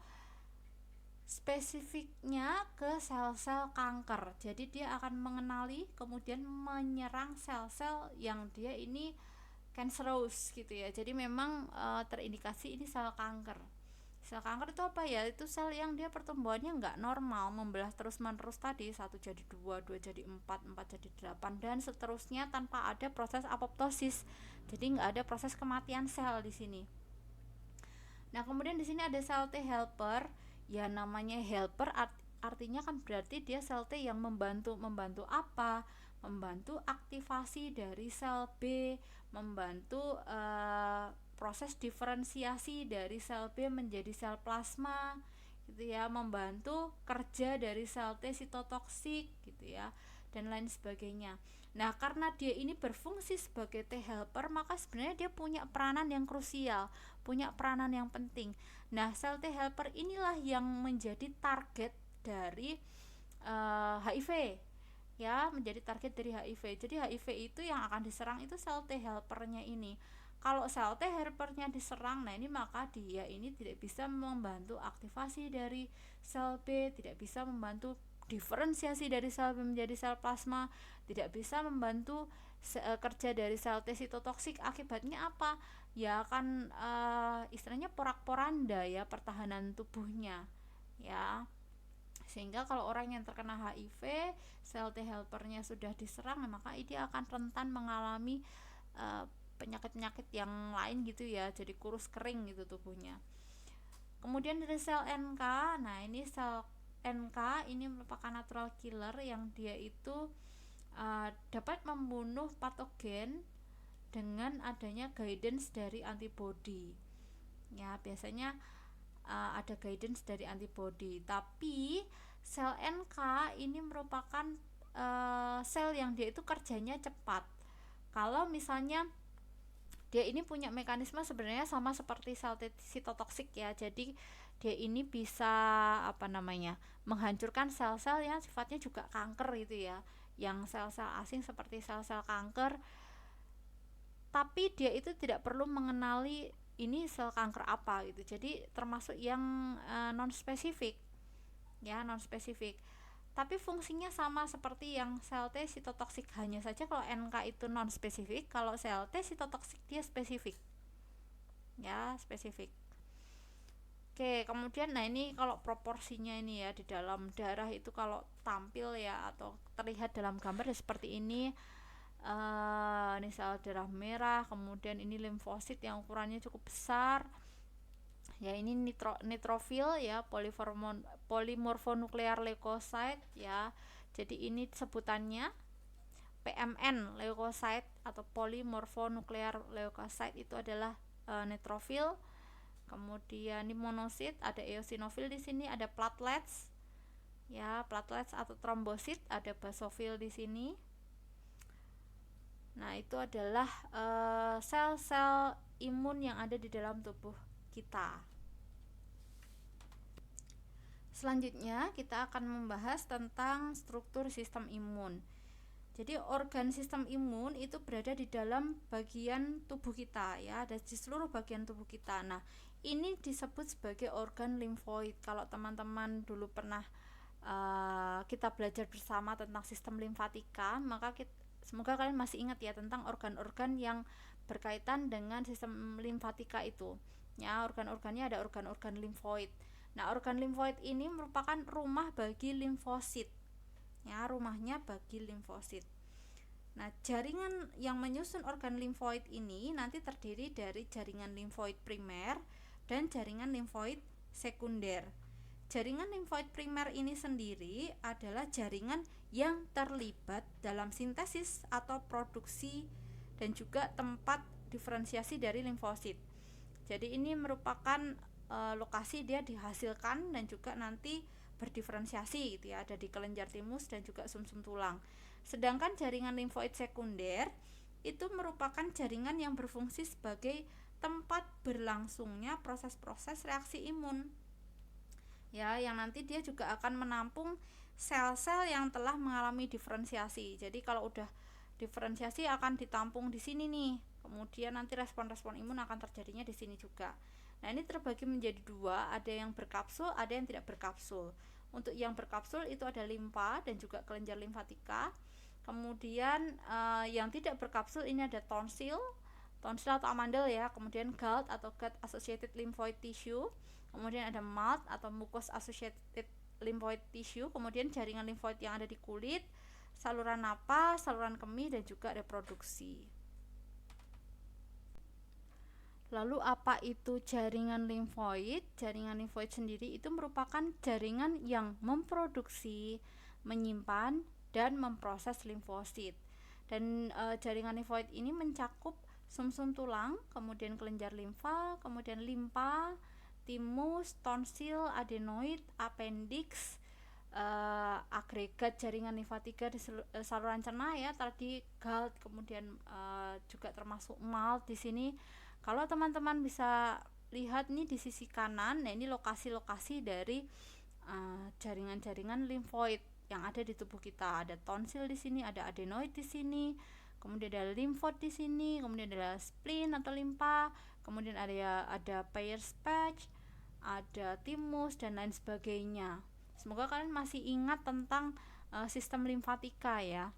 spesifiknya ke sel-sel kanker. Jadi dia akan mengenali kemudian menyerang sel-sel yang dia ini cancerous gitu ya. Jadi memang terindikasi ini sel kanker. Sel kanker itu apa ya? Itu sel yang dia pertumbuhannya nggak normal, membelah terus-menerus tadi, 1 jadi 2, 2 jadi 4, 4 jadi 8 dan seterusnya tanpa ada proses apoptosis. Jadi nggak ada proses kematian sel di sini. Nah, kemudian di sini ada sel T helper. Ya namanya helper artinya kan berarti dia sel T yang membantu apa? Membantu aktivasi dari sel B, membantu proses diferensiasi dari sel B menjadi sel plasma gitu ya, membantu kerja dari sel T sitotoksik gitu ya, dan lain sebagainya. Nah, karena dia ini berfungsi sebagai T helper, maka sebenarnya dia punya peranan yang krusial, punya peranan yang penting. Nah, sel T helper inilah yang menjadi target dari HIV ya, menjadi target dari HIV. Jadi HIV itu yang akan diserang itu sel T helpernya ini. Kalau sel T helpernya diserang, nah ini maka dia ini tidak bisa membantu aktivasi dari sel B, tidak bisa membantu diferensiasi dari sel B menjadi sel plasma, tidak bisa membantu kerja dari sel T sitotoksik. Akibatnya apa? Ya akan istilahnya porak-poranda ya pertahanan tubuhnya ya. Sehingga kalau orang yang terkena HIV, sel T helpernya sudah diserang, maka dia akan rentan mengalami penyakit-penyakit yang lain gitu ya, jadi kurus kering gitu tubuhnya. Kemudian dari sel NK, nah ini sel NK ini merupakan natural killer yang dia itu dapat membunuh patogen dengan adanya guidance dari antibody. Ya, biasanya ada guidance dari antibody. Tapi sel NK ini merupakan sel yang dia itu kerjanya cepat. Kalau misalnya dia ini punya mekanisme sebenarnya sama seperti sel sitotoksik ya. Jadi dia ini bisa menghancurkan sel-sel yang sifatnya juga kanker gitu ya. Yang sel-sel asing seperti sel-sel kanker. Tapi dia itu tidak perlu mengenali ini sel kanker apa gitu. Jadi termasuk yang non spesifik ya, non spesifik. Tapi fungsinya sama seperti yang sel T sitotoksik, hanya saja kalau NK itu non spesifik, kalau sel T sitotoksik dia spesifik ya, spesifik. Oke, kemudian nah ini kalau proporsinya ini ya di dalam darah itu kalau tampil ya atau terlihat dalam gambar ya seperti ini. Ini sel darah merah, kemudian ini limfosit yang ukurannya cukup besar ya, ini nitrofil ya, polimorfonuklear leukocyte ya. Jadi ini sebutannya PMN leukocyte atau polimorfonuklear leukocyte itu adalah nitrofil. Kemudian di monosit ada eosinofil, di sini ada platelets ya, platelets atau trombosit, ada basofil di sini. Nah, itu adalah sel-sel imun yang ada di dalam tubuh kita. Selanjutnya kita akan membahas tentang struktur sistem imun. Jadi organ sistem imun itu berada di dalam bagian tubuh kita ya, ada di seluruh bagian tubuh kita. Nah, ini disebut sebagai organ limfoid. Kalau teman-teman dulu pernah kita belajar bersama tentang sistem limfatika, maka semoga kalian masih ingat ya tentang organ-organ yang berkaitan dengan sistem limfatika itu. Ya, organ-organnya ada organ-organ limfoid. Nah, organ limfoid ini merupakan rumah bagi limfosit. Ya, rumahnya bagi limfosit. Nah, jaringan yang menyusun organ limfoid ini nanti terdiri dari jaringan limfoid primer dan jaringan limfoid sekunder. Jaringan limfoid primer ini sendiri adalah jaringan yang terlibat dalam sintesis atau produksi dan juga tempat diferensiasi dari limfosit. Jadi ini merupakan lokasi dia dihasilkan dan juga nanti berdiferensiasi gitu ya, ada di kelenjar timus dan juga sumsum tulang. Sedangkan jaringan limfoid sekunder itu merupakan jaringan yang berfungsi sebagai tempat berlangsungnya proses-proses reaksi imun. Ya, yang nanti dia juga akan menampung sel-sel yang telah mengalami diferensiasi. Jadi kalau udah diferensiasi akan ditampung di sini nih. Kemudian nanti respon-respon imun akan terjadinya di sini juga. Nah, ini terbagi menjadi dua, ada yang berkapsul, ada yang tidak berkapsul. Untuk yang berkapsul itu ada limfa dan juga kelenjar limfatika. Kemudian yang tidak berkapsul ini ada tonsil atau amandel ya, kemudian GALT atau gut associated lymphoid tissue, kemudian ada MALT atau mucus associated lymphoid tissue, kemudian jaringan limfoid yang ada di kulit, saluran napas, saluran kemih dan juga reproduksi. Lalu apa itu jaringan limfoid? Jaringan limfoid sendiri itu merupakan jaringan yang memproduksi, menyimpan dan memproses limfosit. Dan jaringan limfoid ini mencakup sumsum tulang, kemudian kelenjar limfa, kemudian limpa, timus, tonsil, adenoid, appendix, agregat jaringan limfatika di saluran cerna ya, tadi GALT, kemudian juga termasuk MALT di sini. Kalau teman-teman bisa lihat nih di sisi kanan, nah ini lokasi-lokasi dari jaringan-jaringan limfoid yang ada di tubuh kita. Ada tonsil di sini, ada adenoid di sini, kemudian ada limfod di sini, kemudian ada spleen atau limpa, kemudian ada Peyer's patch, ada timus dan lain sebagainya. Semoga kalian masih ingat tentang sistem limfatika ya.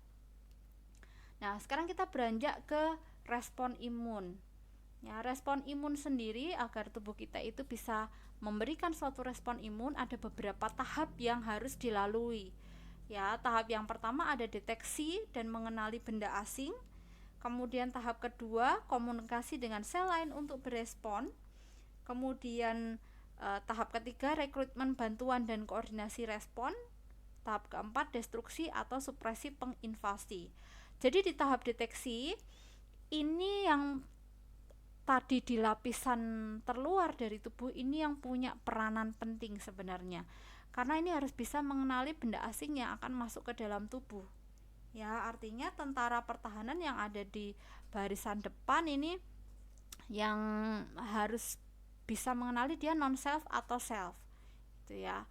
Nah, sekarang kita beranjak ke respon imun. Ya, respon imun sendiri agar tubuh kita itu bisa memberikan suatu respon imun ada beberapa tahap yang harus dilalui. Ya, tahap yang pertama ada deteksi dan mengenali benda asing. Kemudian tahap kedua komunikasi dengan sel lain untuk berespon. Kemudian tahap ketiga rekrutmen bantuan dan koordinasi respon. Tahap keempat destruksi atau supresi penginvasi. Jadi di tahap deteksi ini yang tadi di lapisan terluar dari tubuh ini yang punya peranan penting sebenarnya, karena ini harus bisa mengenali benda asing yang akan masuk ke dalam tubuh. Ya, artinya tentara pertahanan yang ada di barisan depan ini yang harus bisa mengenali dia non self atau self. Itu ya.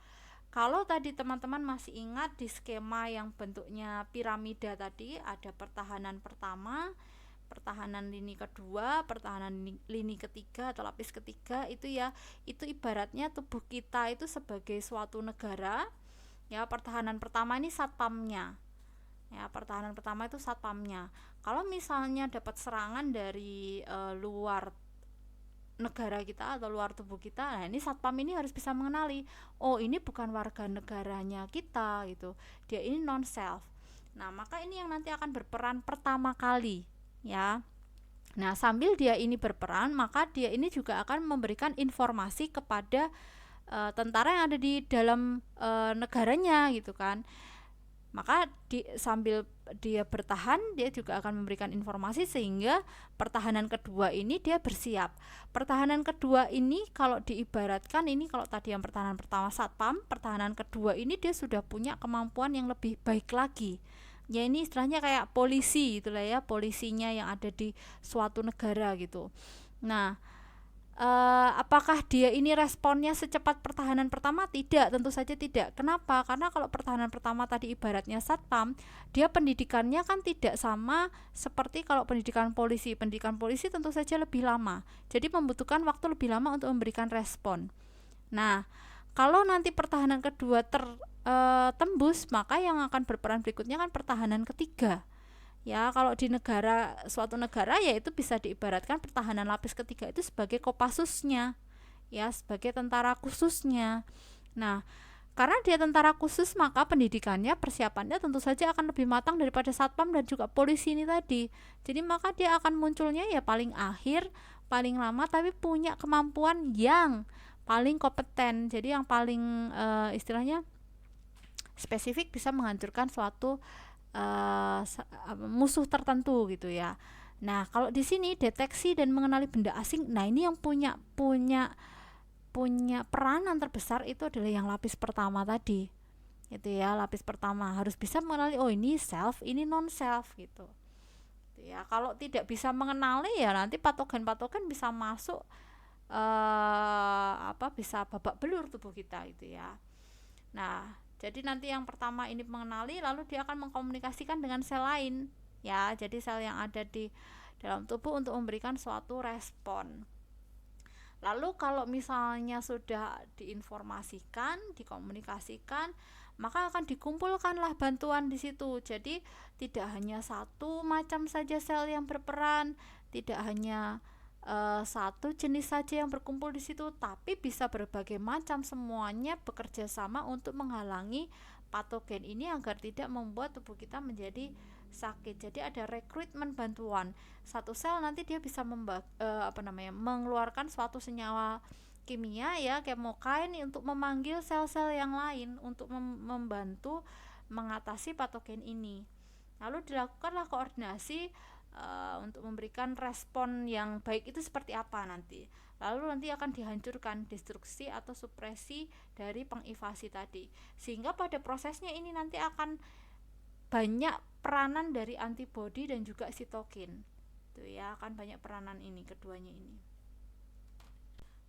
Kalau tadi teman-teman masih ingat di skema yang bentuknya piramida tadi, ada pertahanan pertama, pertahanan lini kedua, pertahanan lini ketiga atau lapis ketiga, itu ya, itu ibaratnya tubuh kita itu sebagai suatu negara. Ya, pertahanan pertama ini satpamnya. Ya, pertahanan pertama itu satpamnya. Kalau misalnya dapat serangan dari luar negara kita atau luar tubuh kita, nah ini satpam ini harus bisa mengenali, oh ini bukan warga negaranya kita gitu, dia ini non self. Nah, maka ini yang nanti akan berperan pertama kali ya. Nah, sambil dia ini berperan, maka dia ini juga akan memberikan informasi kepada tentara yang ada di dalam negaranya gitu kan. Maka sambil dia bertahan, dia juga akan memberikan informasi sehingga pertahanan kedua ini dia bersiap. Pertahanan kedua ini kalau diibaratkan, ini kalau tadi yang pertahanan pertama satpam, pertahanan kedua ini dia sudah punya kemampuan yang lebih baik lagi. Ya, ini istilahnya kayak polisi itulah ya, polisinya yang ada di suatu negara gitu. Nah, Apakah dia ini responnya secepat pertahanan pertama? Tidak, tentu saja tidak. Kenapa? Karena kalau pertahanan pertama tadi ibaratnya satpam, dia pendidikannya kan tidak sama seperti kalau pendidikan polisi. Pendidikan polisi tentu saja lebih lama, jadi membutuhkan waktu lebih lama untuk memberikan respon. Nah, kalau nanti pertahanan kedua tertembus, maka yang akan berperan berikutnya kan pertahanan ketiga. Ya, kalau di suatu negara ya itu bisa diibaratkan pertahanan lapis ketiga itu sebagai Kopassusnya, ya, sebagai tentara khususnya. Nah, karena dia tentara khusus, maka pendidikannya, persiapannya tentu saja akan lebih matang daripada satpam dan juga polisi ini tadi. Jadi maka dia akan munculnya ya paling akhir, paling lama, tapi punya kemampuan yang paling kompeten. Jadi yang paling istilahnya spesifik, bisa menghancurkan suatu musuh tertentu gitu ya. Nah, kalau di sini deteksi dan mengenali benda asing, nah ini yang punya punya punya peranan terbesar itu adalah yang lapis pertama tadi. Itu ya, lapis pertama harus bisa mengenali oh ini self, ini non self gitu. Gitu ya. Kalau tidak bisa mengenali ya nanti patogen-patogen bisa masuk bisa babak belur tubuh kita itu ya. Nah, jadi nanti yang pertama ini mengenali, lalu dia akan mengkomunikasikan dengan sel lain. Ya, jadi sel yang ada di dalam tubuh untuk memberikan suatu respon. Lalu kalau misalnya sudah diinformasikan, dikomunikasikan, maka akan dikumpulkanlah bantuan di situ. Jadi tidak hanya satu macam saja sel yang berperan, tidak hanya satu jenis saja yang berkumpul di situ, tapi bisa berbagai macam, semuanya bekerja sama untuk menghalangi patogen ini agar tidak membuat tubuh kita menjadi sakit. Jadi ada rekrutmen bantuan. Satu sel nanti dia bisa mengeluarkan suatu senyawa kimia ya, kemokain, untuk memanggil sel-sel yang lain untuk membantu mengatasi patogen ini. Lalu dilakukanlah koordinasi untuk memberikan respon yang baik itu seperti apa nanti. Lalu nanti akan dihancurkan destruksi atau supresi dari pengivasi tadi. Sehingga pada prosesnya ini nanti akan banyak peranan dari antibodi dan juga sitokin. Itu ya, akan banyak peranan ini keduanya ini.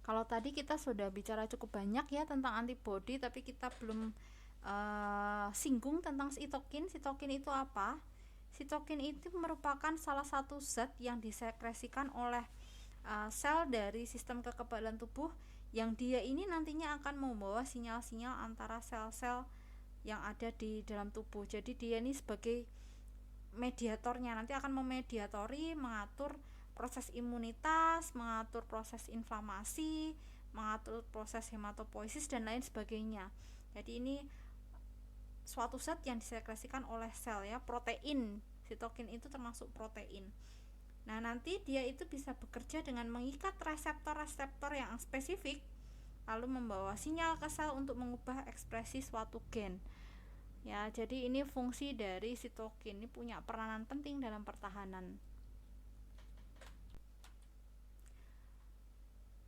Kalau tadi kita sudah bicara cukup banyak ya tentang antibodi, tapi kita belum singgung tentang sitokin. Sitokin itu apa? Sitokin itu merupakan salah satu zat yang disekresikan oleh sel dari sistem kekebalan tubuh, yang dia ini nantinya akan membawa sinyal-sinyal antara sel-sel yang ada di dalam tubuh. Jadi dia ini sebagai mediatornya, nanti akan memediatori, mengatur proses imunitas, mengatur proses inflamasi, mengatur proses hematopoiesis dan lain sebagainya. Jadi ini suatu zat yang disekresikan oleh sel ya, protein. Sitokin itu termasuk protein. Nah, nanti dia itu bisa bekerja dengan mengikat reseptor-reseptor yang spesifik, lalu membawa sinyal ke sel untuk mengubah ekspresi suatu gen. Ya, jadi ini fungsi dari sitokin, ini punya peranan penting dalam pertahanan.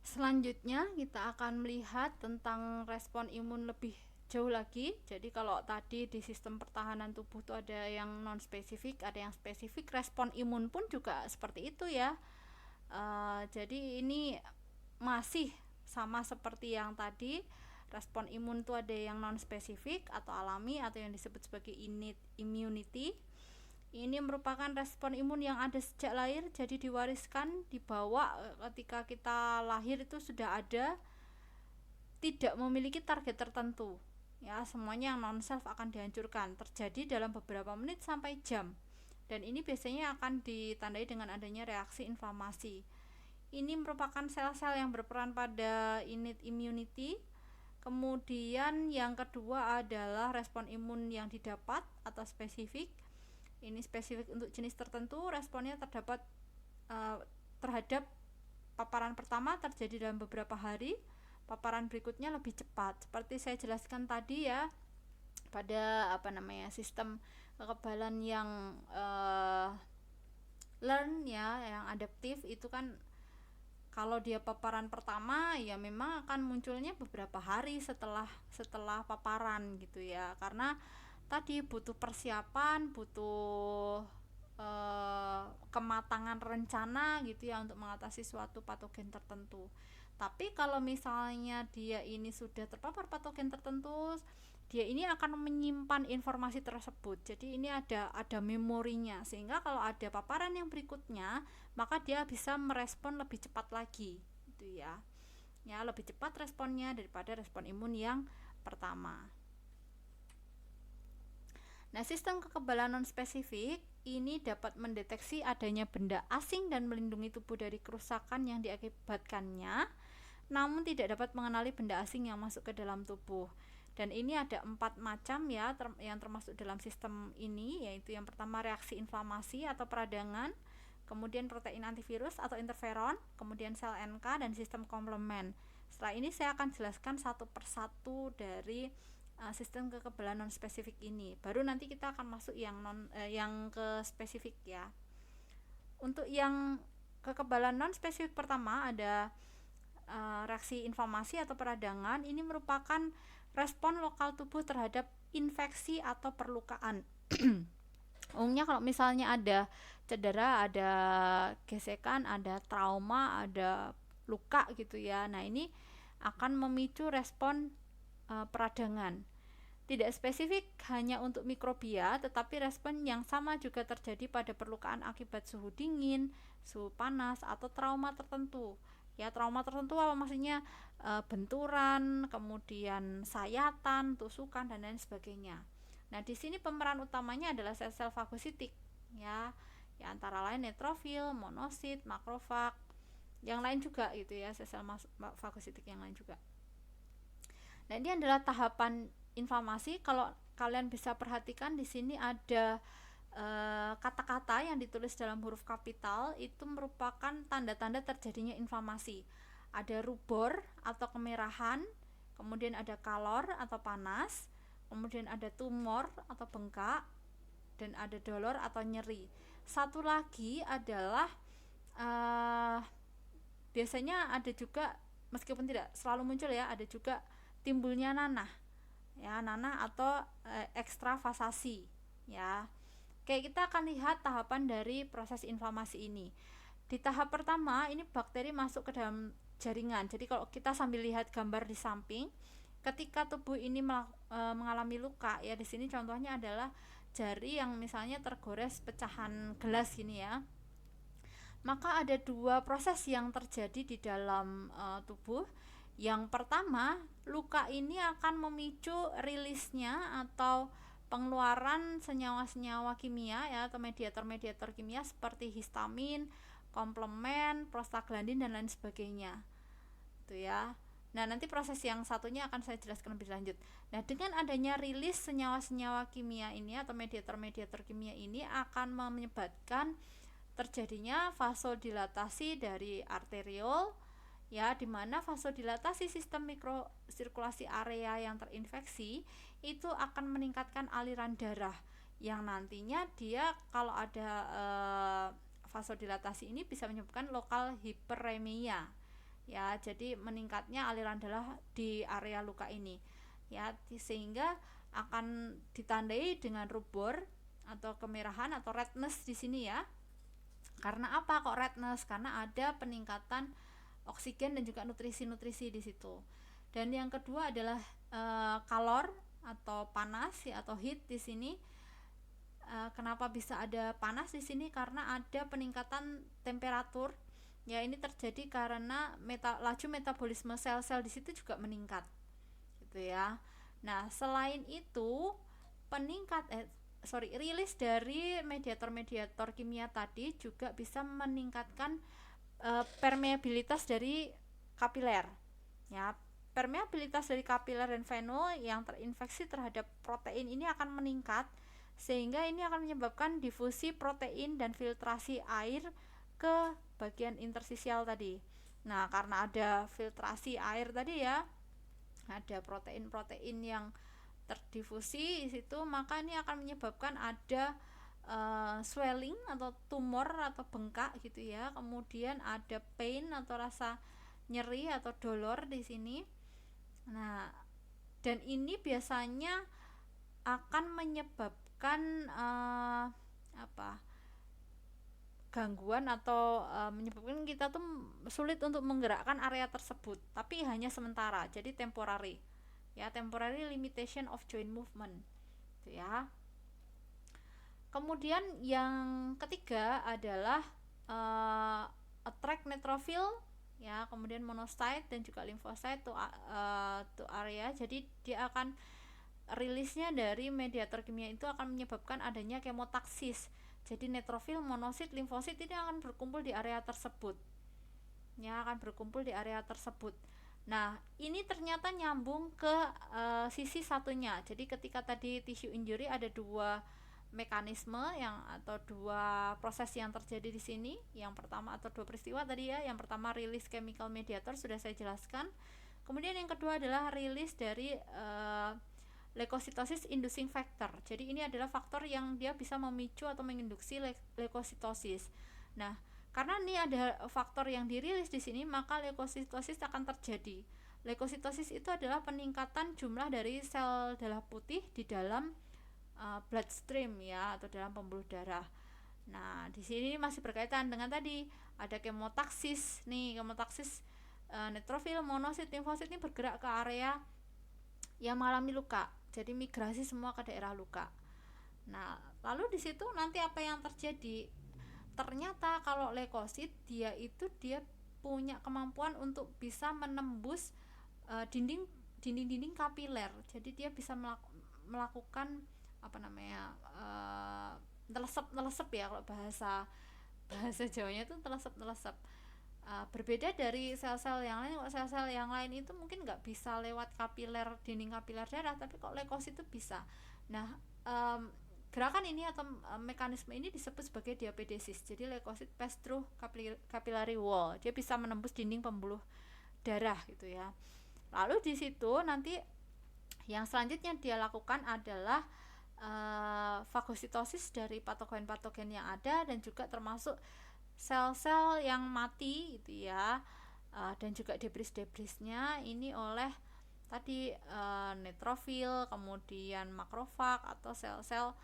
Selanjutnya kita akan melihat tentang respon imun lebih jauh lagi. Jadi kalau tadi di sistem pertahanan tubuh itu ada yang non spesifik, ada yang spesifik, respon imun pun juga seperti itu ya. Jadi ini masih sama seperti yang tadi. Respon imun itu ada yang non spesifik atau alami atau yang disebut sebagai innate immunity. Ini merupakan respon imun yang ada sejak lahir, jadi diwariskan, dibawa ketika kita lahir itu sudah ada, tidak memiliki target tertentu. Ya, semuanya yang non self akan dihancurkan, terjadi dalam beberapa menit sampai jam. Dan ini biasanya akan ditandai dengan adanya reaksi inflamasi. Ini merupakan sel-sel yang berperan pada innate immunity. Kemudian yang kedua adalah respon imun yang didapat atau spesifik. Ini spesifik untuk jenis tertentu, responnya terhadap paparan pertama terjadi dalam beberapa hari, paparan berikutnya lebih cepat. Seperti saya jelaskan tadi ya, pada sistem kekebalan yang learn ya, yang adaptif itu kan, kalau dia paparan pertama ya memang akan munculnya beberapa hari setelah paparan gitu ya, karena tadi butuh persiapan, butuh kematangan rencana gitu ya untuk mengatasi suatu patogen tertentu. Tapi kalau misalnya dia ini sudah terpapar patogen tertentu, dia ini akan menyimpan informasi tersebut. Jadi ini ada memorinya, sehingga kalau ada paparan yang berikutnya, maka dia bisa merespon lebih cepat lagi, gitu ya. Ya, lebih cepat responnya daripada respon imun yang pertama. Nah, sistem kekebalan non-spesifik ini dapat mendeteksi adanya benda asing dan melindungi tubuh dari kerusakan yang diakibatkannya, namun tidak dapat mengenali benda asing yang masuk ke dalam tubuh. Dan ini ada 4 macam ya yang termasuk dalam sistem ini, yaitu yang pertama reaksi inflamasi atau peradangan, kemudian protein antivirus atau interferon, kemudian sel NK, dan sistem komplement. Setelah ini saya akan jelaskan satu persatu dari sistem kekebalan non spesifik ini. Baru nanti kita akan masuk yang ke spesifik ya. Untuk yang kekebalan non spesifik pertama ada reaksi inflamasi atau peradangan. Ini merupakan respon lokal tubuh terhadap infeksi atau perlukaan. Umumnya kalau misalnya ada cedera, ada gesekan, ada trauma, ada luka gitu ya. Nah, ini akan memicu respon peradangan. Tidak spesifik hanya untuk mikrobia, tetapi respon yang sama juga terjadi pada perlukaan akibat suhu dingin, suhu panas, atau trauma tertentu. Ya, trauma tertentu apa maksudnya? Benturan, kemudian sayatan, tusukan, dan lain sebagainya. Nah, di sini pemeran utamanya adalah sel-sel fagositik, ya antara lain neutrofil, monosit, makrofag, yang lain juga gitu ya, sel-sel fagositik yang lain juga. Nah, ini adalah tahapan inflamasi. Kalau kalian bisa perhatikan di sini ada kata-kata yang ditulis dalam huruf kapital, itu merupakan tanda-tanda terjadinya inflamasi. Ada rubor atau kemerahan, kemudian ada kalor atau panas, kemudian ada tumor atau bengkak, dan ada dolor atau nyeri. Satu lagi adalah biasanya ada juga, meskipun tidak selalu muncul ya, ada juga timbulnya nanah ya, nanah atau ekstravasasi ya. Oke, kita akan lihat tahapan dari proses inflamasi ini. Di tahap pertama ini bakteri masuk ke dalam jaringan. Jadi kalau kita sambil lihat gambar di samping, ketika tubuh ini mengalami luka ya, di sini contohnya adalah jari yang misalnya tergores pecahan gelas gini ya. Maka ada 2 proses yang terjadi di dalam tubuh. Yang pertama, luka ini akan memicu rilisnya atau pengeluaran senyawa-senyawa kimia ya, atau mediator-mediator kimia seperti histamin, komplement, prostaglandin, dan lain sebagainya. Itu ya. Nah, nanti proses yang satunya akan saya jelaskan lebih lanjut. Nah, dengan adanya rilis senyawa-senyawa kimia ini atau mediator-mediator kimia ini akan menyebabkan terjadinya vasodilatasi dari arteriol ya, di mana vasodilatasi sistem mikrosirkulasi area yang terinfeksi itu akan meningkatkan aliran darah, yang nantinya dia kalau ada vasodilatasi ini bisa menyebabkan lokal hiperemia ya, jadi meningkatnya aliran darah di area luka ini ya, sehingga akan ditandai dengan rubor atau kemerahan atau redness di sini ya. Karena apa kok redness? Karena ada peningkatan oksigen dan juga nutrisi-nutrisi di situ. Dan yang kedua adalah kalor atau panas ya, atau heat di sini. Kenapa bisa ada panas di sini? Karena ada peningkatan temperatur. Ya, ini terjadi karena laju metabolisme sel-sel di situ juga meningkat. Gitu ya. Nah, selain itu rilis dari mediator-mediator kimia tadi juga bisa meningkatkan permeabilitas dari kapiler ya. Permeabilitas dari kapiler dan venul yang terinfeksi terhadap protein ini akan meningkat, sehingga ini akan menyebabkan difusi protein dan filtrasi air ke bagian intersisial tadi. Nah, karena ada filtrasi air tadi ya, ada protein-protein yang terdifusi di situ, maka ini akan menyebabkan ada swelling atau tumor atau bengkak gitu ya. Kemudian ada pain atau rasa nyeri atau dolor di sini. Nah, dan ini biasanya akan menyebabkan gangguan atau menyebabkan kita tuh sulit untuk menggerakkan area tersebut, tapi hanya sementara, jadi temporary ya, temporary limitation of joint movement itu ya. Kemudian yang ketiga adalah attract neutrophil ya, kemudian monocyte dan juga limfocyte to area. Jadi dia akan rilisnya dari mediator kimia itu akan menyebabkan adanya kemotaksis. Jadi neutrofil, monosit, limfosit ini akan berkumpul di area tersebut. Ya, akan berkumpul di area tersebut. Nah, ini ternyata nyambung ke sisi satunya. Jadi ketika tadi tissue injury ada dua mekanisme yang atau dua proses yang terjadi di sini. Yang pertama atau dua peristiwa tadi ya. Yang pertama rilis chemical mediator sudah saya jelaskan. Kemudian yang kedua adalah rilis dari leukositosis inducing factor. Jadi ini adalah faktor yang dia bisa memicu atau menginduksi leukositosis. Nah, karena ini ada faktor yang dirilis di sini, maka leukositosis akan terjadi. Leukositosis itu adalah peningkatan jumlah dari sel darah putih di dalam bloodstream ya, atau dalam pembuluh darah. Nah, di sini masih berkaitan dengan tadi ada kemotaksis nih, kemotaksis neutrofil, monosit, limfosit ini bergerak ke area yang mengalami luka. Jadi migrasi semua ke daerah luka. Nah, lalu di situ nanti apa yang terjadi? Ternyata kalau leukosit dia punya kemampuan untuk bisa menembus dinding kapiler. Jadi dia bisa melakukan apa namanya nelesep ya, kalau bahasa Jawanya itu nelesep. Berbeda dari sel-sel yang lain. Kalau sel-sel yang lain itu mungkin nggak bisa lewat dinding kapiler darah, tapi kok leukosit itu bisa. Nah, gerakan ini atau mekanisme ini disebut sebagai diapedesis. Jadi leukosit pass through capillary wall, dia bisa menembus dinding pembuluh darah gitu ya. Lalu di situ nanti yang selanjutnya dia lakukan adalah fagositosis dari patogen-patogen yang ada, dan juga termasuk sel-sel yang mati gitu ya, dan juga debris-debrisnya ini oleh tadi neutrofil, kemudian makrofag atau sel-sel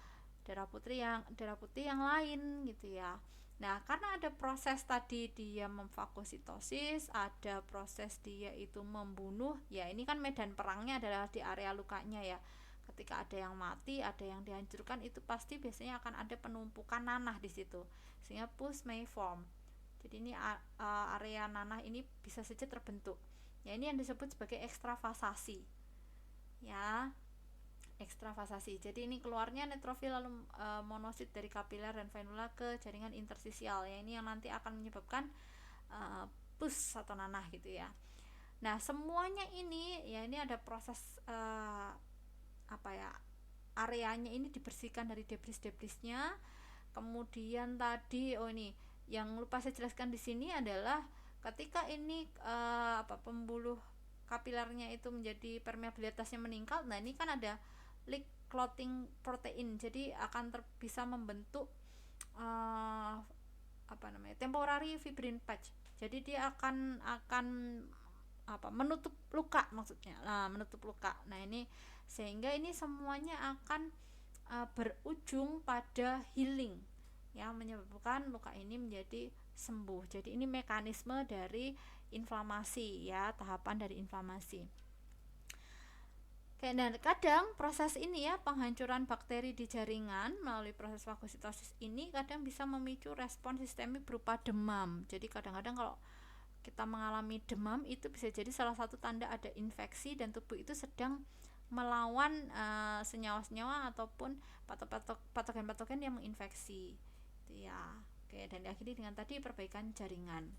darah putih yang lain gitu ya. Nah, karena ada proses tadi dia memfagositosis, ada proses dia itu membunuh, ya ini kan medan perangnya adalah di area lukanya ya. Ketika ada yang mati, ada yang dihancurkan, itu pasti biasanya akan ada penumpukan nanah di situ, sehingga pus may form. Jadi ini area nanah ini bisa saja terbentuk. Ya, ini yang disebut sebagai ekstravasasi. Ya, ekstravasasi. Jadi ini keluarnya neutrofil lalu monosit dari kapiler dan venula ke jaringan interstisial. Ya, ini yang nanti akan menyebabkan pus atau nanah gitu ya. Nah, semuanya ini ya, ini ada proses areanya ini dibersihkan dari debris-debrisnya. Kemudian tadi ini yang lupa saya jelaskan di sini adalah ketika ini pembuluh kapilernya itu menjadi permeabilitasnya meningkat. Nah, ini kan ada leak clotting protein, jadi akan bisa membentuk temporary fibrin patch. Jadi dia akan menutup luka maksudnya. Nah, menutup luka. Nah, ini sehingga ini semuanya akan berujung pada healing ya, menyebabkan luka ini menjadi sembuh. Jadi ini mekanisme dari inflamasi ya, tahapan dari inflamasi. Oke, dan kadang proses ini ya, penghancuran bakteri di jaringan melalui proses fagositosis ini kadang bisa memicu respon sistemik berupa demam. Jadi kadang-kadang kalau kita mengalami demam, itu bisa jadi salah satu tanda ada infeksi dan tubuh itu sedang melawan senyawa-senyawa ataupun patogen-patogen yang menginfeksi itu ya. Oke, dan diakhiri dengan tadi perbaikan jaringan.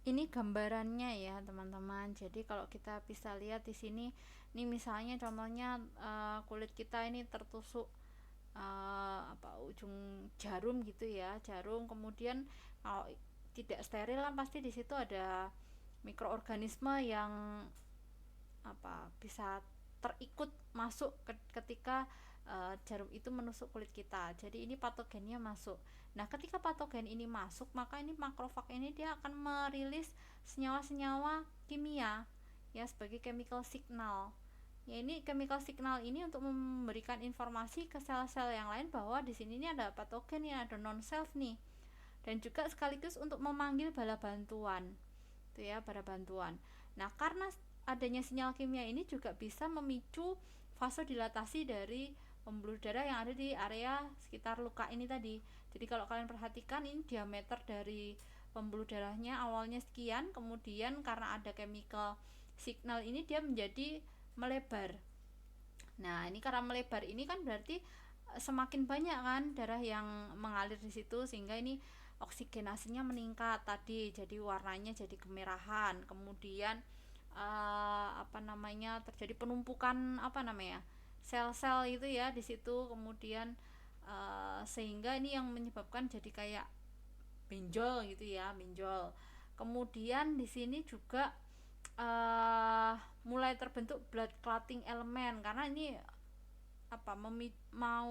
Ini gambarannya ya teman-teman. Jadi kalau kita bisa lihat di sini, ini misalnya contohnya kulit kita ini tertusuk ujung jarum gitu ya, jarum. Kemudian kalau tidak steril kan pasti di situ ada mikroorganisme yang bisa terikut masuk ketika jarum itu menusuk kulit kita. Jadi ini patogennya masuk. Nah, ketika patogen ini masuk, maka ini makrofag ini dia akan merilis senyawa-senyawa kimia ya, sebagai chemical signal. Ya, ini chemical signal ini untuk memberikan informasi ke sel-sel yang lain bahwa di sini ini ada patogen, ya ada non self nih. Dan juga sekaligus untuk memanggil bala bantuan. Itu ya, bala bantuan. Nah, karena adanya sinyal kimia ini juga bisa memicu vasodilatasi dari pembuluh darah yang ada di area sekitar luka ini tadi. Jadi kalau kalian perhatikan, ini diameter dari pembuluh darahnya awalnya sekian, kemudian karena ada chemical signal ini dia menjadi melebar. Nah, ini karena melebar ini kan berarti semakin banyak kan darah yang mengalir di situ, sehingga ini oksigenasinya meningkat tadi, jadi warnanya jadi kemerahan. Kemudian terjadi penumpukan sel-sel itu ya di situ. Kemudian sehingga ini yang menyebabkan jadi kayak benjol gitu ya, benjol. Kemudian di sini juga mulai terbentuk blood clotting element, karena ini mau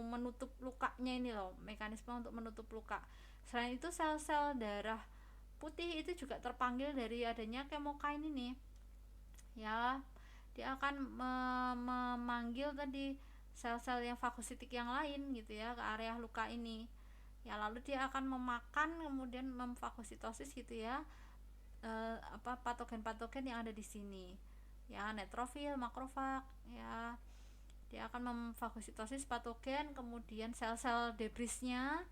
menutup lukanya ini loh, mekanisme untuk menutup luka. Selain itu, sel-sel darah putih itu juga terpanggil dari adanya kemokain ini ya. Dia akan memanggil tadi sel-sel yang fagositik yang lain gitu ya ke area luka ini ya, lalu dia akan memakan, kemudian memfagositosis gitu ya patogen-patogen yang ada di sini ya, neutrofil, makrofag ya. Dia akan memfagositosis patogen, kemudian sel-sel debrisnya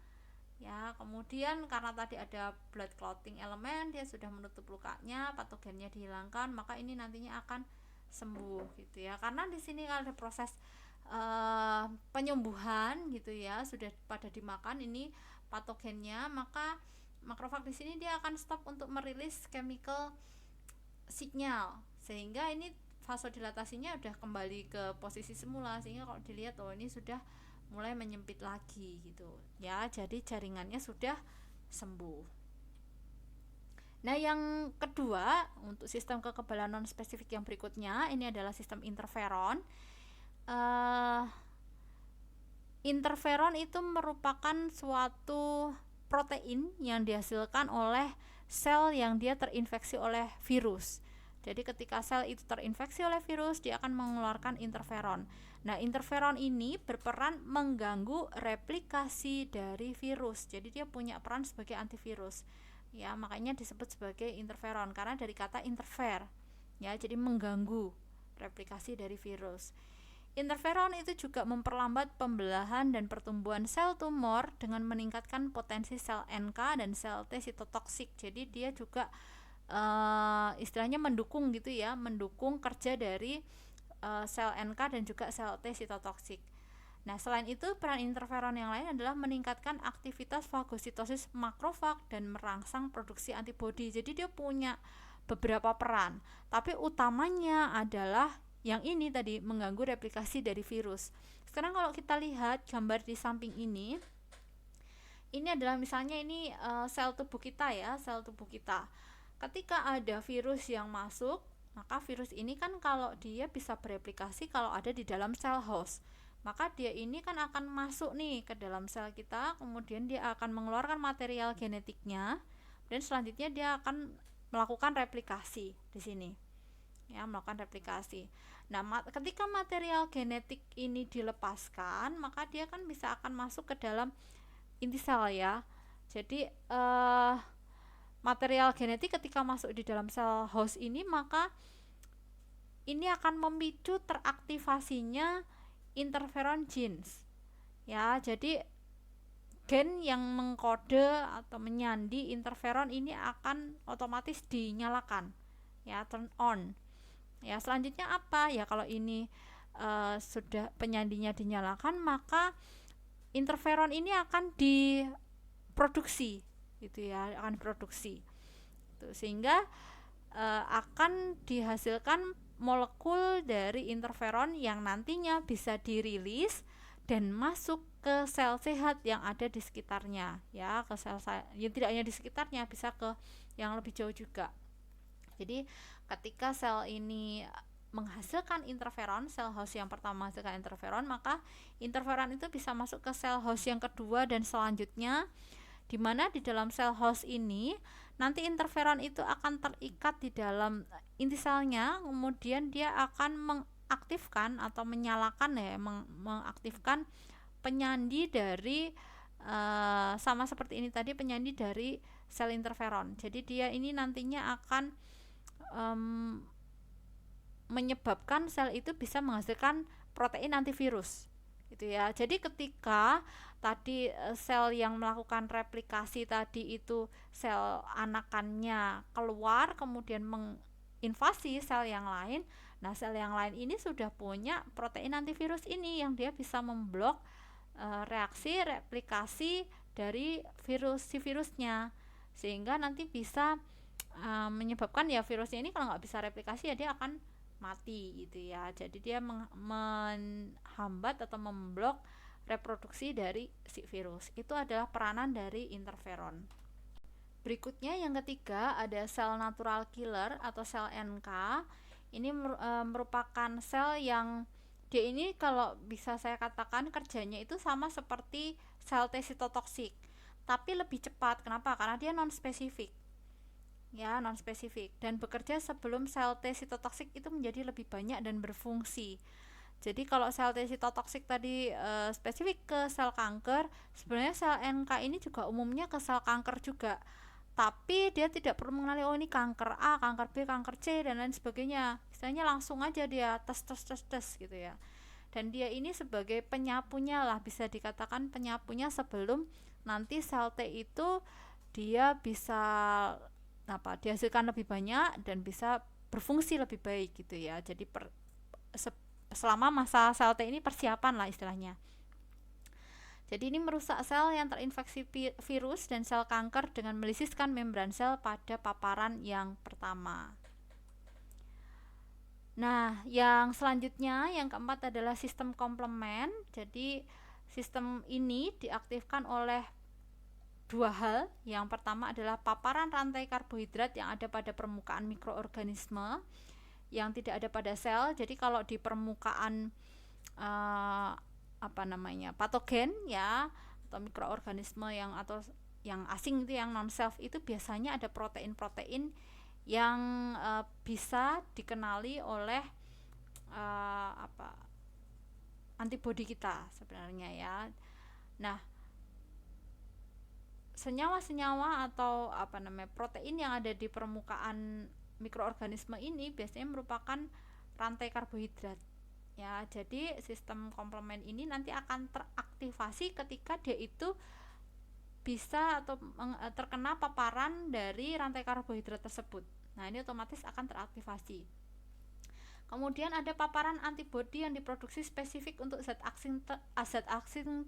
ya. Kemudian karena tadi ada blood clotting element, dia sudah menutup lukanya, patogennya dihilangkan, maka ini nantinya akan sembuh gitu ya. Karena di sini kalau ada proses penyembuhan gitu ya, sudah pada dimakan ini patogennya, maka makrofag di sini dia akan stop untuk merilis chemical signal, sehingga ini vasodilatasinya udah kembali ke posisi semula, sehingga kalau dilihat ini sudah mulai menyempit lagi gitu ya, jadi jaringannya sudah sembuh. Nah, yang kedua untuk sistem kekebalan non spesifik yang berikutnya ini adalah sistem interferon. Interferon itu merupakan suatu protein yang dihasilkan oleh sel yang dia terinfeksi oleh virus. Jadi ketika sel itu terinfeksi oleh virus, dia akan mengeluarkan interferon. Nah, interferon ini berperan mengganggu replikasi dari virus. Jadi dia punya peran sebagai antivirus. Ya, makanya disebut sebagai interferon karena dari kata interfere. Ya, jadi mengganggu replikasi dari virus. Interferon itu juga memperlambat pembelahan dan pertumbuhan sel tumor dengan meningkatkan potensi sel NK dan sel T sitotoksik. Jadi dia juga istilahnya mendukung gitu ya, mendukung kerja dari sel NK dan juga sel T sitotoksik. Nah, selain itu peran interferon yang lain adalah meningkatkan aktivitas fagositosis makrofag dan merangsang produksi antibodi. Jadi dia punya beberapa peran, tapi utamanya adalah yang ini tadi, mengganggu replikasi dari virus. Sekarang kalau kita lihat gambar di samping ini adalah misalnya ini sel tubuh kita ya, sel tubuh kita. Ketika ada virus yang masuk, maka virus ini kan kalau dia bisa bereplikasi kalau ada di dalam sel host, maka dia ini kan akan masuk nih ke dalam sel kita, kemudian dia akan mengeluarkan material genetiknya, dan selanjutnya dia akan melakukan replikasi di sini. Ya, melakukan replikasi. Nah, ketika material genetik ini dilepaskan, maka dia kan bisa akan masuk ke dalam inti sel ya. Jadi material genetik ketika masuk di dalam sel host ini, maka ini akan memicu teraktivasinya interferon genes. Ya, jadi gen yang mengkode atau menyandi interferon ini akan otomatis dinyalakan. Ya, turn on. Ya, selanjutnya apa? Ya, kalau ini sudah penyandinya dinyalakan, maka interferon ini akan diproduksi gitu ya, akan produksi. Sehingga akan dihasilkan molekul dari interferon yang nantinya bisa dirilis dan masuk ke sel sehat yang ada di sekitarnya ya, ke sel yang tidak hanya di sekitarnya, bisa ke yang lebih jauh juga. Jadi ketika sel ini menghasilkan interferon, sel host yang pertama menghasilkan interferon, maka interferon itu bisa masuk ke sel host yang kedua dan selanjutnya, di mana di dalam sel host ini nanti interferon itu akan terikat di dalam inti selnya, kemudian dia akan mengaktifkan atau menyalakan ya, mengaktifkan penyandi dari sama seperti ini tadi, penyandi dari sel interferon. Jadi dia ini nantinya akan menyebabkan sel itu bisa menghasilkan protein antivirus gitu ya. Jadi ketika tadi sel yang melakukan replikasi tadi itu sel anakannya keluar kemudian menginvasi sel yang lain, nah sel yang lain ini sudah punya protein antivirus ini yang dia bisa memblok reaksi replikasi dari virusnya, sehingga nanti bisa menyebabkan ya virusnya ini kalau nggak bisa replikasi ya dia akan mati gitu ya. Jadi dia menghambat atau memblok reproduksi dari si virus. Itu adalah peranan dari interferon. Berikutnya yang ketiga ada sel natural killer atau sel NK. Ini merupakan sel yang dia ini kalau bisa saya katakan kerjanya itu sama seperti sel T sitotoksik, tapi lebih cepat. Kenapa? Karena dia non spesifik. Ya, non spesifik dan bekerja sebelum sel T sitotoksik itu menjadi lebih banyak dan berfungsi. Jadi kalau sel T sitotoksik tadi spesifik ke sel kanker, sebenarnya sel NK ini juga umumnya ke sel kanker juga. Tapi dia tidak perlu mengenali oh ini kanker A, kanker B, kanker C dan lain sebagainya. Istilahnya langsung aja dia tes gitu ya. Dan dia ini sebagai penyapunya lah, bisa dikatakan penyapunya sebelum nanti sel T itu dia bisa dihasilkan lebih banyak dan bisa berfungsi lebih baik gitu ya. Jadi selama masa sel T ini persiapan lah istilahnya. Jadi ini merusak sel yang terinfeksi virus dan sel kanker dengan melisiskan membran sel pada paparan yang pertama. Nah, yang selanjutnya yang keempat adalah sistem komplement. Jadi sistem ini diaktifkan oleh dua hal. Yang pertama adalah paparan rantai karbohidrat yang ada pada permukaan mikroorganisme yang tidak ada pada sel. Jadi kalau di permukaan patogen ya atau mikroorganisme yang asing itu yang non self itu biasanya ada protein-protein yang bisa dikenali oleh antibodi kita sebenarnya ya. Nah, senyawa-senyawa atau protein yang ada di permukaan mikroorganisme ini biasanya merupakan rantai karbohidrat. Ya, jadi sistem komplement ini nanti akan teraktivasi ketika dia itu bisa atau terkena paparan dari rantai karbohidrat tersebut. Nah, ini otomatis akan teraktivasi. Kemudian ada paparan antibodi yang diproduksi spesifik untuk zat asing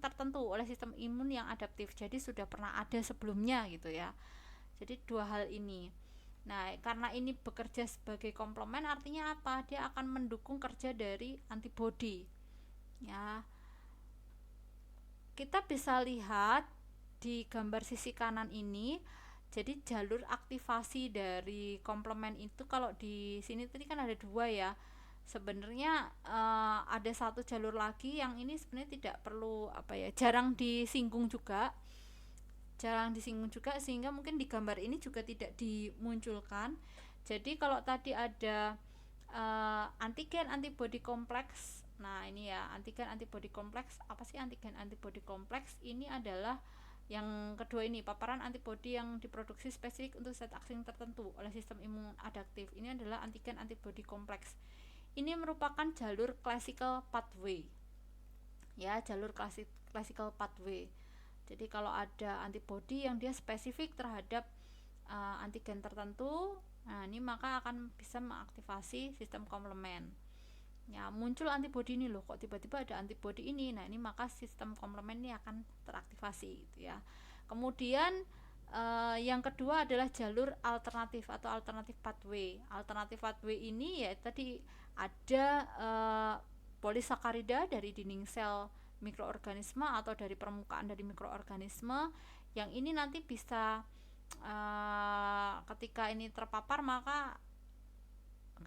tertentu oleh sistem imun yang adaptif. Jadi sudah pernah ada sebelumnya gitu ya. Jadi dua hal ini. Nah, karena ini bekerja sebagai komplement artinya apa? Dia akan mendukung kerja dari antibodi. Ya. Kita bisa lihat di gambar sisi kanan ini. Jadi jalur aktivasi dari komplement itu kalau di sini tadi kan ada dua ya. Sebenarnya ada satu jalur lagi yang ini sebenarnya tidak perlu jarang disinggung juga sehingga mungkin di gambar ini juga tidak dimunculkan. Jadi kalau tadi ada antigen antibody kompleks. Nah, ini ya antigen antibody kompleks. Apa sih antigen antibody kompleks? Ini adalah yang kedua ini, paparan antibodi yang diproduksi spesifik untuk zat asing tertentu oleh sistem imun adaptif. Ini adalah antigen antibody kompleks. Ini merupakan jalur classical pathway. Ya, jalur classical pathway. Jadi kalau ada antibodi yang dia spesifik terhadap antigen tertentu, nah ini maka akan bisa mengaktifasi sistem komplement. Ya, muncul antibodi ini loh, kok tiba-tiba ada antibodi ini. Nah, ini maka sistem komplement ini akan teraktivasi gitu ya. Kemudian yang kedua adalah jalur alternatif atau alternatif pathway. Alternatif pathway ini ya tadi ada polisakarida dari dinding sel mikroorganisme atau dari permukaan dari mikroorganisme yang ini nanti bisa ketika ini terpapar, maka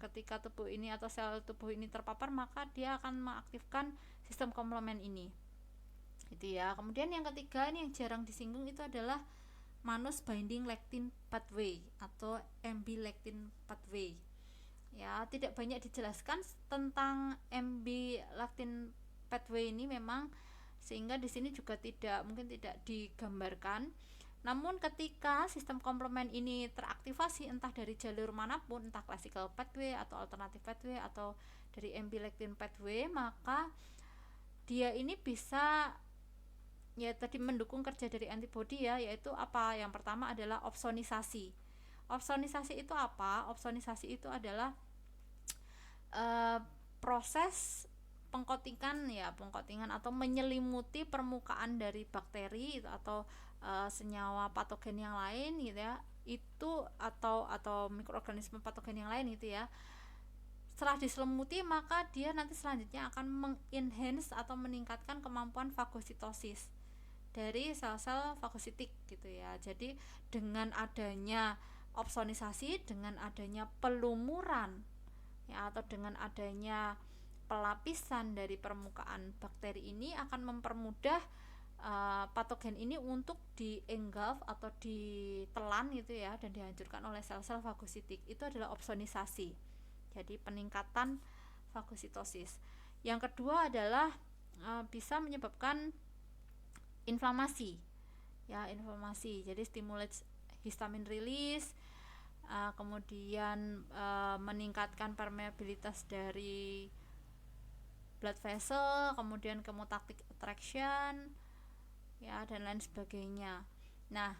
ketika tubuh ini atau sel tubuh ini terpapar, maka dia akan mengaktifkan sistem komplement ini gitu ya. Kemudian yang ketiga ini yang jarang disinggung itu adalah mannose binding lectin pathway atau MB lectin pathway. Ya, tidak banyak dijelaskan tentang MB lectin pathway ini memang, sehingga di sini juga mungkin tidak digambarkan. Namun ketika sistem komplement ini teraktivasi entah dari jalur manapun, entah classical pathway atau alternative pathway atau dari MB lectin pathway, maka dia ini bisa ya tadi mendukung kerja dari antibodi ya, yaitu apa? Yang pertama adalah opsonisasi. Opsonisasi itu apa? Opsonisasi itu adalah proses pengkotingan atau menyelimuti permukaan dari bakteri atau senyawa patogen yang lain gitu ya, itu atau mikroorganisme patogen yang lain gitu ya. Setelah diselimuti, maka dia nanti selanjutnya akan mengenhance atau meningkatkan kemampuan fagositosis dari sel-sel fagositik gitu ya. Jadi dengan adanya opsonisasi, dengan adanya pelumuran ya, atau dengan adanya pelapisan dari permukaan bakteri ini akan mempermudah patogen ini untuk di-engulf atau ditelan gitu ya, dan dihancurkan oleh sel-sel fagositik. Itu adalah opsonisasi. Jadi peningkatan fagositosis. Yang kedua adalah bisa menyebabkan inflamasi. Ya, inflamasi. Jadi stimulate histamine release, kemudian meningkatkan permeabilitas dari blood vessel, kemudian chemotactic attraction ya, dan lain sebagainya. Nah,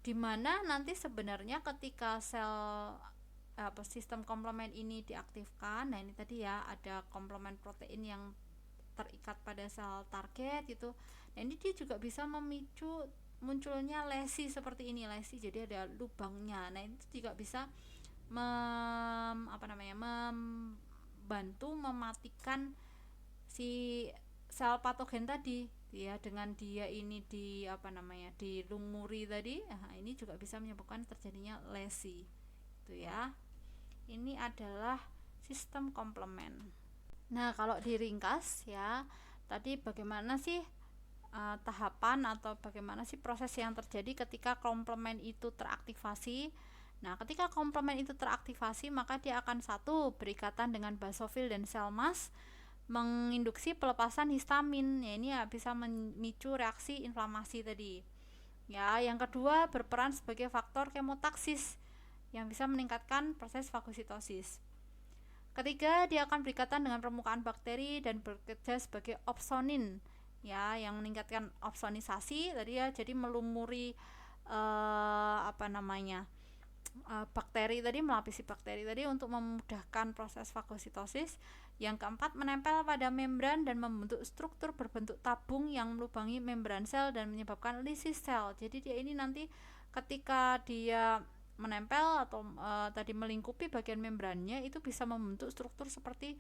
dimana nanti sebenarnya ketika sistem komplement ini diaktifkan, nah ini tadi ya ada komplement protein yang terikat pada sel target itu. Nah, ini dia juga bisa memicu munculnya lesi seperti ini, lesi jadi ada lubangnya. Nah, itu juga bisa membantu mematikan si sel patogen tadi ya, dengan dia ini dilumuri tadi. Nah, ini juga bisa menyebabkan terjadinya lesi itu ya. Ini adalah sistem komplement. Nah, kalau diringkas ya, tadi bagaimana sih tahapan atau bagaimana sih proses yang terjadi ketika komplement itu teraktivasi. Nah, ketika komplement itu teraktivasi, maka dia akan berikatan dengan basofil dan sel mas, menginduksi pelepasan histamin. Ya, ini ya bisa memicu reaksi inflamasi tadi. Ya, yang kedua berperan sebagai faktor kemotaksis yang bisa meningkatkan proses fagositosis. Ketiga, dia akan berikatan dengan permukaan bakteri dan bekerja sebagai opsonin ya, yang meningkatkan opsonisasi tadi ya, jadi melumuri bakteri tadi, melapisi bakteri tadi untuk memudahkan proses fagositosis. Yang keempat, menempel pada membran dan membentuk struktur berbentuk tabung yang melubangi membran sel dan menyebabkan lisis sel. Jadi dia ini nanti ketika dia menempel atau tadi melingkupi bagian membrannya, itu bisa membentuk struktur seperti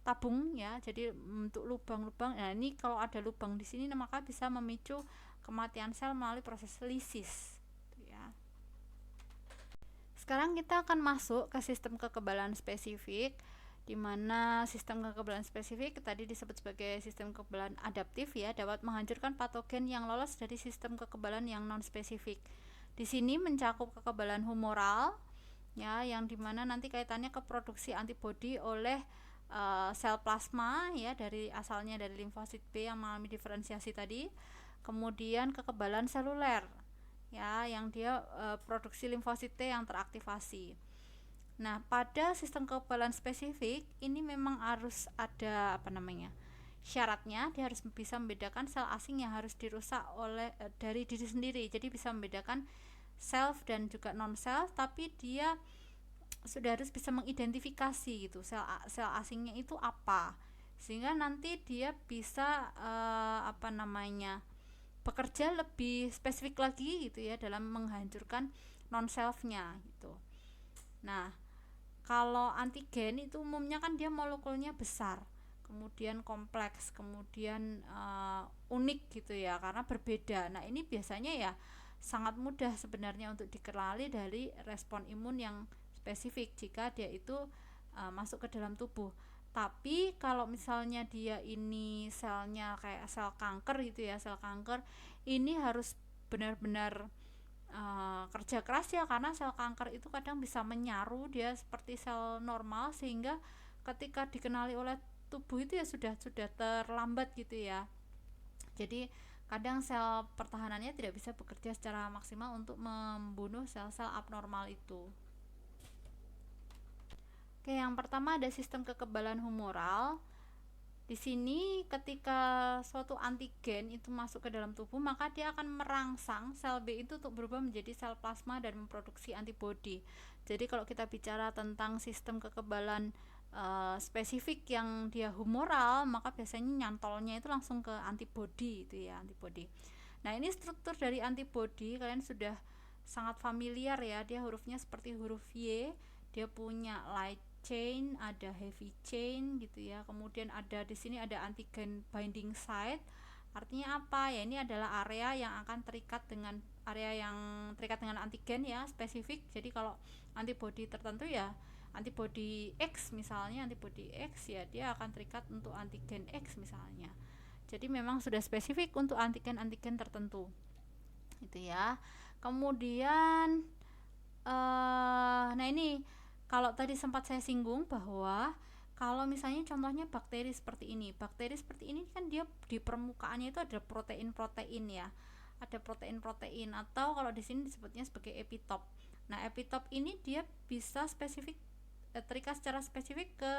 tabung ya, jadi membentuk lubang-lubang. Nah, ini kalau ada lubang di sini maka bisa memicu kematian sel melalui proses lisis ya. Sekarang kita akan masuk ke sistem kekebalan spesifik, di mana sistem kekebalan spesifik tadi disebut sebagai sistem kekebalan adaptif ya, dapat menghancurkan patogen yang lolos dari sistem kekebalan yang non spesifik. Di sini mencakup kekebalan humoral ya, yang dimana nanti kaitannya ke produksi antibodi oleh sel plasma ya, asalnya dari limfosit B yang mengalami diferensiasi tadi. Kemudian kekebalan seluler ya, yang dia produksi limfosit T yang teraktivasi. Nah, pada sistem kekebalan spesifik ini memang harus ada syaratnya, dia harus bisa membedakan sel asing yang harus dirusak dari diri sendiri. Jadi bisa membedakan self dan juga non self, tapi dia sudah harus bisa mengidentifikasi gitu sel asingnya itu apa, sehingga nanti dia bisa bekerja lebih spesifik lagi gitu ya dalam menghancurkan non selfnya gitu. Nah, kalau antigen itu umumnya kan dia molekulnya besar, kemudian kompleks, kemudian unik gitu ya, karena berbeda. Nah, ini biasanya ya sangat mudah sebenarnya untuk dikenali dari respon imun yang spesifik jika dia itu masuk ke dalam tubuh. Tapi kalau misalnya dia ini selnya kayak sel kanker gitu ya, sel kanker ini harus benar-benar kerja keras ya, karena sel kanker itu kadang bisa menyaru dia seperti sel normal, sehingga ketika dikenali oleh tubuh itu ya sudah terlambat gitu ya. Jadi kadang sel pertahanannya tidak bisa bekerja secara maksimal untuk membunuh sel-sel abnormal itu. Oke, yang pertama ada sistem kekebalan humoral. Di sini ketika suatu antigen itu masuk ke dalam tubuh, maka dia akan merangsang sel B itu untuk berubah menjadi sel plasma dan memproduksi antibodi. Jadi kalau kita bicara tentang sistem kekebalan spesifik yang dia humoral, maka biasanya nyantolnya itu langsung ke antibodi itu ya, antibodi. Nah, ini struktur dari antibodi kalian sudah sangat familiar ya, dia hurufnya seperti huruf Y, dia punya light chain, ada heavy chain gitu ya. Kemudian ada di sini ada antigen binding site. Artinya apa? Ya, ini adalah area yang akan terikat dengan antigen ya, spesifik. Jadi kalau antibodi tertentu ya, antibodi X misalnya, antibodi X ya dia akan terikat untuk antigen X misalnya. Jadi memang sudah spesifik untuk antigen-antigen tertentu. Itu ya. Kemudian nah ini kalau tadi sempat saya singgung bahwa kalau misalnya contohnya bakteri seperti ini kan dia di permukaannya itu ada protein-protein ya, ada protein-protein, atau kalau di sini disebutnya sebagai epitop. Nah, epitop ini dia bisa spesifik terikat secara spesifik ke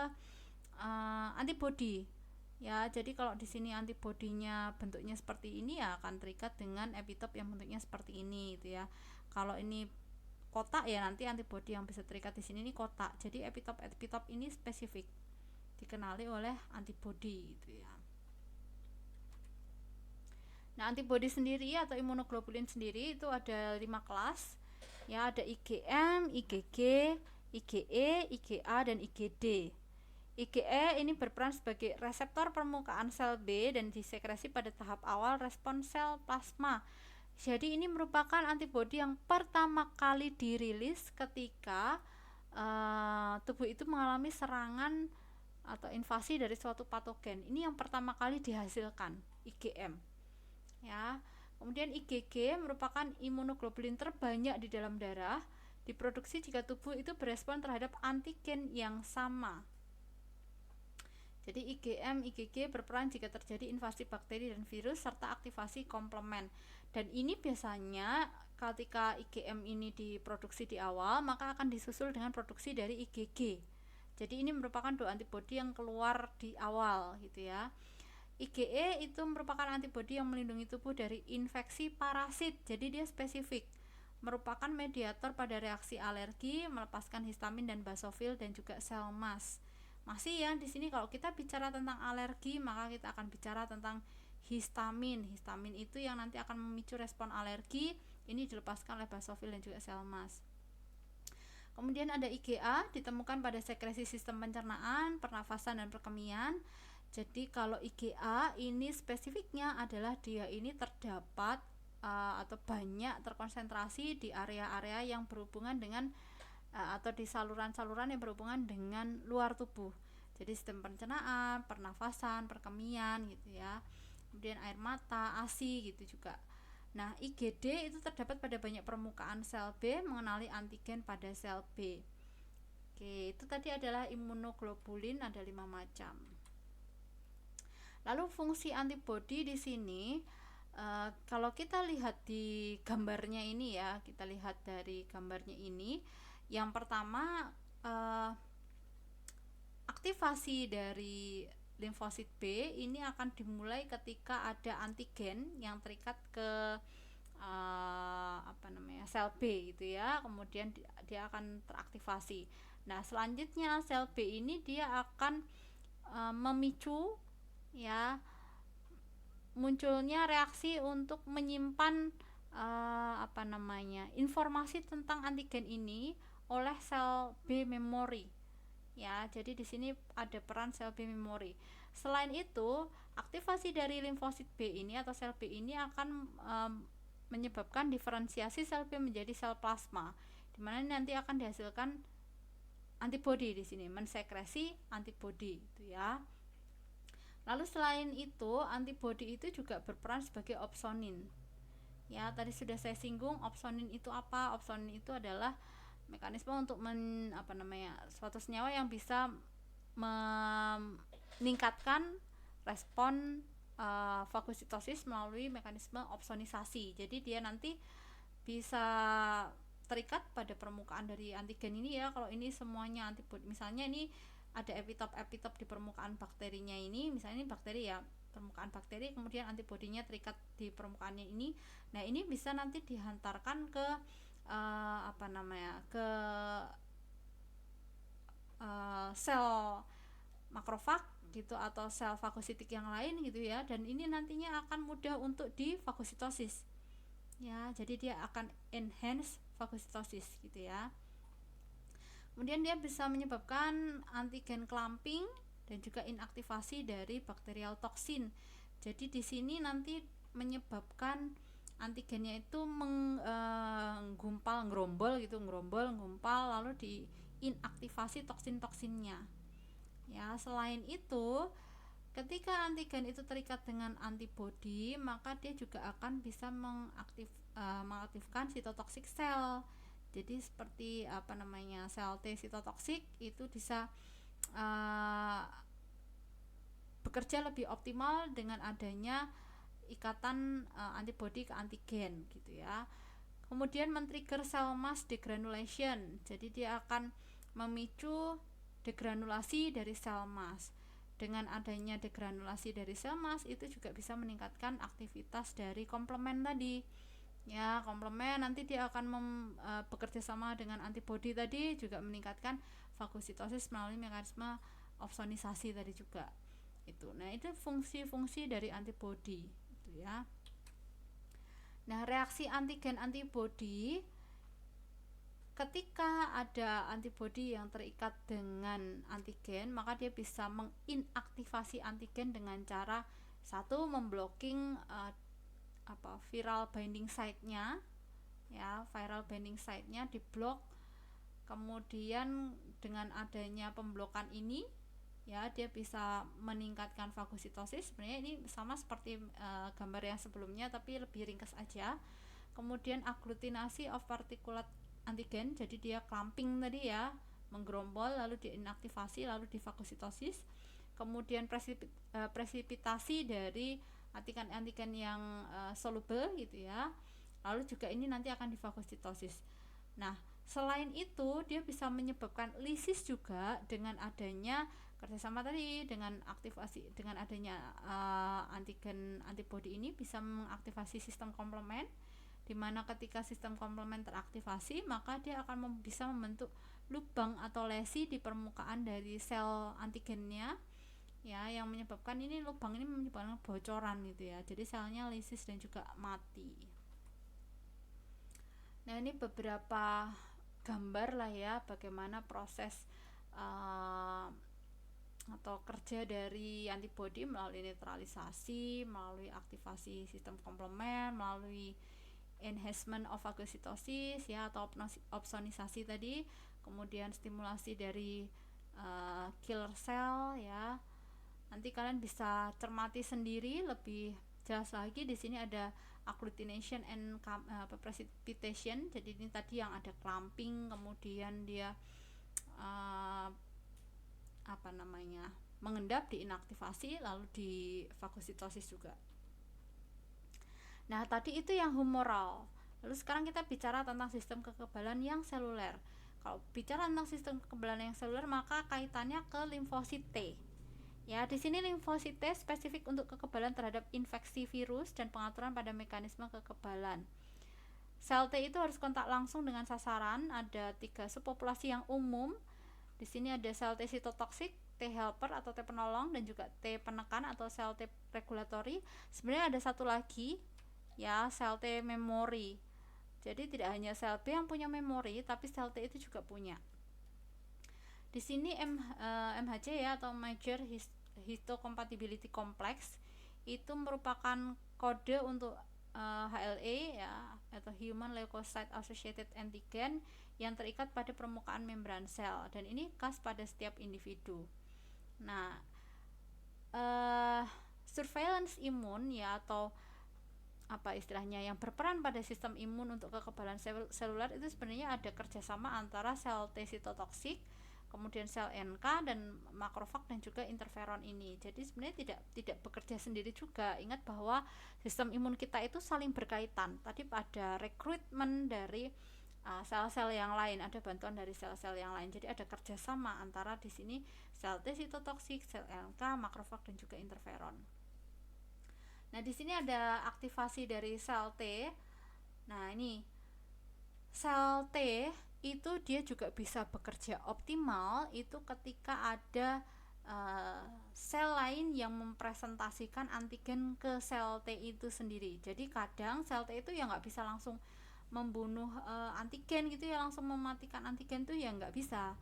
antibodi ya. Jadi kalau di sini antibodinya bentuknya seperti ini ya akan terikat dengan epitop yang bentuknya seperti ini gitu ya. Kalau ini kotak ya nanti antibodi yang bisa terikat di sini ini kotak. Jadi epitop ini spesifik dikenali oleh antibodi gitu ya. Nah, antibodi sendiri atau imunoglobulin sendiri itu ada 5 kelas. Ya, ada IgM, IgG, IgE, IgA dan IgD. IgE ini berperan sebagai reseptor permukaan sel B dan disekresi pada tahap awal respons sel plasma. Jadi ini merupakan antibodi yang pertama kali dirilis ketika tubuh itu mengalami serangan atau invasi dari suatu patogen. Ini yang pertama kali dihasilkan, IgM. Ya. Kemudian IgG merupakan imunoglobulin terbanyak di dalam darah, diproduksi jika tubuh itu berespon terhadap antigen yang sama. Jadi IgM, IgG berperan jika terjadi invasi bakteri dan virus serta aktivasi komplement. Dan ini biasanya ketika IgM ini diproduksi di awal, maka akan disusul dengan produksi dari IgG. Jadi ini merupakan dua antibodi yang keluar di awal gitu ya. IgE itu merupakan antibodi yang melindungi tubuh dari infeksi parasit. Jadi dia spesifik, merupakan mediator pada reaksi alergi, melepaskan histamin dan basofil dan juga sel mast. Masih ya, di sini kalau kita bicara tentang alergi, maka kita akan bicara tentang histamin. Histamin itu yang nanti akan memicu respon alergi. Ini dilepaskan oleh basofil dan juga sel mast. Kemudian ada IgA, ditemukan pada sekresi sistem pencernaan, pernafasan dan perkemian. Jadi kalau IgA ini spesifiknya adalah dia ini terdapat atau banyak terkonsentrasi di area-area yang berhubungan dengan atau di saluran-saluran yang berhubungan dengan luar tubuh. Jadi sistem pencernaan, pernafasan, perkemian gitu ya. Kemudian air mata, ASI gitu juga. Nah, IgD itu terdapat pada banyak permukaan sel B mengenali antigen pada sel B. Oke, itu tadi adalah imunoglobulin, ada 5 macam. Lalu fungsi antibodi di sini kalau kita lihat di gambarnya ini ya, kita lihat dari gambarnya ini. Yang pertama, aktivasi dari limfosit B ini akan dimulai ketika ada antigen yang terikat ke sel B gitu ya. Kemudian dia akan teraktivasi. Nah, selanjutnya sel B ini dia akan memicu ya munculnya reaksi untuk menyimpan informasi tentang antigen ini oleh sel B memory ya. Jadi di sini ada peran sel B memory. Selain itu, aktivasi dari limfosit B ini atau sel B ini akan menyebabkan diferensiasi sel B menjadi sel plasma, di mana nanti akan dihasilkan antibodi di sini, mensekresi antibodi itu ya. Lalu selain itu, antibodi itu juga berperan sebagai opsonin. Ya, tadi sudah saya singgung opsonin itu apa? Opsonin itu adalah mekanisme untuk suatu senyawa yang bisa meningkatkan respon fagositosis melalui mekanisme opsonisasi. Jadi dia nanti bisa terikat pada permukaan dari antigen ini ya. Kalau ini semuanya antibodi, misalnya ini ada epitop di permukaan bakterinya ini, misalnya ini bakteri ya, permukaan bakteri, kemudian antibodinya terikat di permukaannya ini. Nah, ini bisa nanti dihantarkan ke ke sel makrofag gitu atau sel fagositik yang lain gitu ya, dan ini nantinya akan mudah untuk difagositosis ya, jadi dia akan enhance fagositosis gitu ya. Kemudian dia bisa menyebabkan antigen clumping dan juga inaktivasi dari bakterial toksin. Jadi di sini nanti menyebabkan antigennya itu gumpal lalu diinaktivasi toksin-toksinnya. Ya, selain itu, ketika antigen itu terikat dengan antibodi, maka dia juga akan bisa mengaktifkan sitotoksik sel. Jadi seperti sel T sitotoksik itu bisa bekerja lebih optimal dengan adanya ikatan antibodi ke antigen gitu ya. Kemudian men-trigger cell mass degranulation. Jadi dia akan memicu degranulasi dari sel mass. Dengan adanya degranulasi dari sel mass itu juga bisa meningkatkan aktivitas dari komplement tadi. Ya, komplement nanti dia akan bekerja sama dengan antibodi tadi, juga meningkatkan fagositosis melalui mekanisme opsonisasi tadi juga. Itu. Nah, itu fungsi-fungsi dari antibodi itu ya. Nah, reaksi antigen antibodi, ketika ada antibodi yang terikat dengan antigen, maka dia bisa menginaktivasi antigen dengan cara satu, memblocking viral binding site-nya ya, viral binding site-nya diblok. Kemudian dengan adanya pemblokan ini ya, dia bisa meningkatkan fagositosis. Sebenarnya ini sama seperti gambar yang sebelumnya tapi lebih ringkas aja. Kemudian agglutinasi of particulate antigen, jadi dia clumping tadi ya, menggerombol lalu diinaktivasi lalu difagositosis. Kemudian presipitasi dari antigen yang soluble gitu ya, lalu juga ini nanti akan difagositosis. Nah, selain itu dia bisa menyebabkan lisis juga dengan adanya kerjasama tadi, dengan aktivasi, dengan adanya antigen antibodi ini bisa mengaktifasi sistem komplement, di mana ketika sistem komplement teraktivasi maka dia akan bisa membentuk lubang atau lesi di permukaan dari sel antigennya ya, yang menyebabkan ini lubang ini menyebabkan bocoran gitu ya, jadi selnya lisis dan juga mati. Nah, ini beberapa gambar lah ya bagaimana proses atau kerja dari antibodi melalui neutralisasi, melalui aktivasi sistem komplement, melalui enhancement of fagositosis ya atau opsonisasi tadi, kemudian stimulasi dari killer cell ya. Nanti kalian bisa cermati sendiri lebih jelas lagi. Di sini ada agglutination and precipitation. Jadi ini tadi yang ada clumping, kemudian dia mengendap, diinaktivasi, lalu di fagositosis juga. Nah, tadi itu yang humoral. Lalu sekarang kita bicara tentang sistem kekebalan yang seluler. Kalau bicara tentang sistem kekebalan yang seluler, maka kaitannya ke limfosit T. Ya, di sini limfosit T spesifik untuk kekebalan terhadap infeksi virus dan pengaturan pada mekanisme kekebalan. Sel T itu harus kontak langsung dengan sasaran. Ada 3 subpopulasi yang umum. Di sini ada sel T sitotoksik, T helper atau T penolong, dan juga T penekan atau sel T regulatory. Sebenarnya ada satu lagi ya, sel T memori. Jadi tidak hanya sel B yang punya memori, tapi sel T itu juga punya. Di sini MHC ya atau Major Histocompatibility Complex itu merupakan kode untuk HLA ya atau Human Leukocyte Associated Antigen yang terikat pada permukaan membran sel, dan ini khas pada setiap individu. Nah, surveillance imun ya atau apa istilahnya, yang berperan pada sistem imun untuk kekebalan seluler itu sebenarnya ada kerjasama antara sel T sitotoksik, kemudian sel NK dan makrofag dan juga interferon ini. Jadi sebenarnya tidak bekerja sendiri juga. Ingat bahwa sistem imun kita itu saling berkaitan. Tadi pada rekrutmen dari sel-sel yang lain, ada bantuan dari sel-sel yang lain. Jadi ada kerjasama antara di sini sel T sitotoksik, sel NK, makrofag dan juga interferon. Nah, di sini ada aktivasi dari sel T. Nah, ini sel T itu dia juga bisa bekerja optimal itu ketika ada sel lain yang mempresentasikan antigen ke sel T itu sendiri. Jadi kadang sel T itu ya nggak bisa langsung membunuh antigen gitu ya, langsung mematikan antigen tuh ya nggak bisa,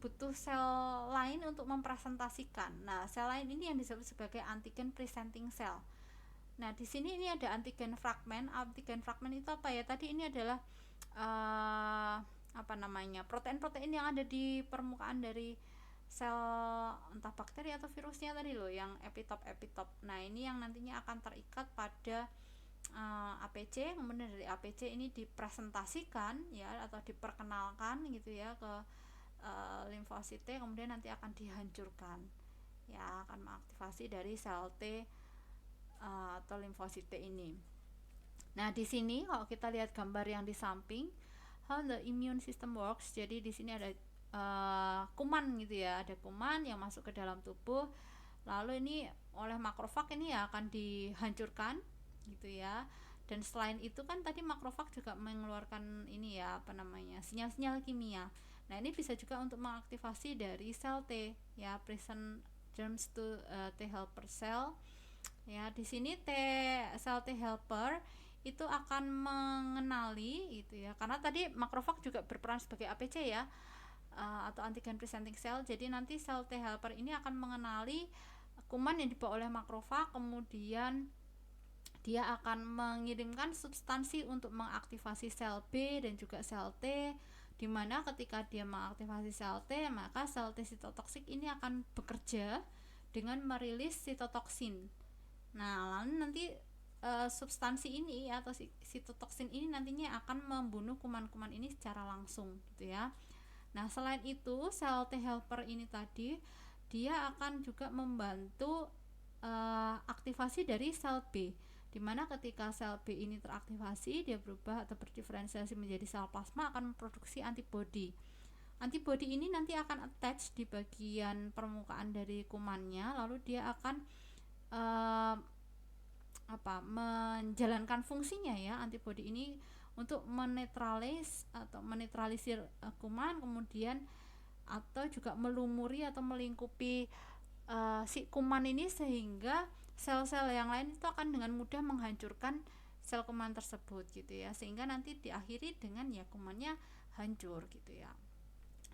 butuh sel lain untuk mempresentasikan. Nah, sel lain ini yang disebut sebagai antigen presenting cell. Nah, di sini ini ada antigen fragmen. Antigen fragmen itu apa ya? Tadi ini adalah protein-protein yang ada di permukaan dari sel, entah bakteri atau virusnya tadi loh, yang epitop. Nah, ini yang nantinya akan terikat pada APC, kemudian dari APC ini dipresentasikan ya atau diperkenalkan gitu ya ke limfosit T, kemudian nanti akan dihancurkan ya, akan mengaktifasi dari sel T atau limfosit T ini. Nah, di sini kalau kita lihat gambar yang di samping, how the immune system works. Jadi di sini ada kuman gitu ya, ada kuman yang masuk ke dalam tubuh. Lalu ini oleh makrofag ini ya akan dihancurkan gitu ya. Dan selain itu kan tadi makrofag juga mengeluarkan ini ya, sinyal-sinyal kimia. Nah, ini bisa juga untuk mengaktifasi dari sel T ya, present germs to T helper cell. Ya, di sini sel T helper itu akan mengenali gitu ya. Karena tadi makrofag juga berperan sebagai APC ya, atau antigen presenting cell. Jadi nanti sel T helper ini akan mengenali kuman yang dibawa oleh makrofag, kemudian dia akan mengirimkan substansi untuk mengaktifasi sel B dan juga sel T, dimana ketika dia mengaktifasi sel T, maka sel T sitotoksik ini akan bekerja dengan merilis sitotoksin. Nah, lalu nanti substansi ini atau sitotoksin ini nantinya akan membunuh kuman-kuman ini secara langsung gitu ya. Nah, selain itu sel T helper ini tadi dia akan juga membantu aktivasi dari sel B, dimana ketika sel B ini teraktivasi, dia berubah atau berdiferensiasi menjadi sel plasma, akan memproduksi antibodi. Antibodi ini nanti akan attach di bagian permukaan dari kumannya, lalu dia akan menjalankan fungsinya ya, antibodi ini untuk menetralisir kuman, kemudian atau juga melumuri atau melingkupi si kuman ini, sehingga sel-sel yang lain itu akan dengan mudah menghancurkan sel kuman tersebut gitu ya, sehingga nanti diakhiri dengan ya kumannya hancur gitu ya.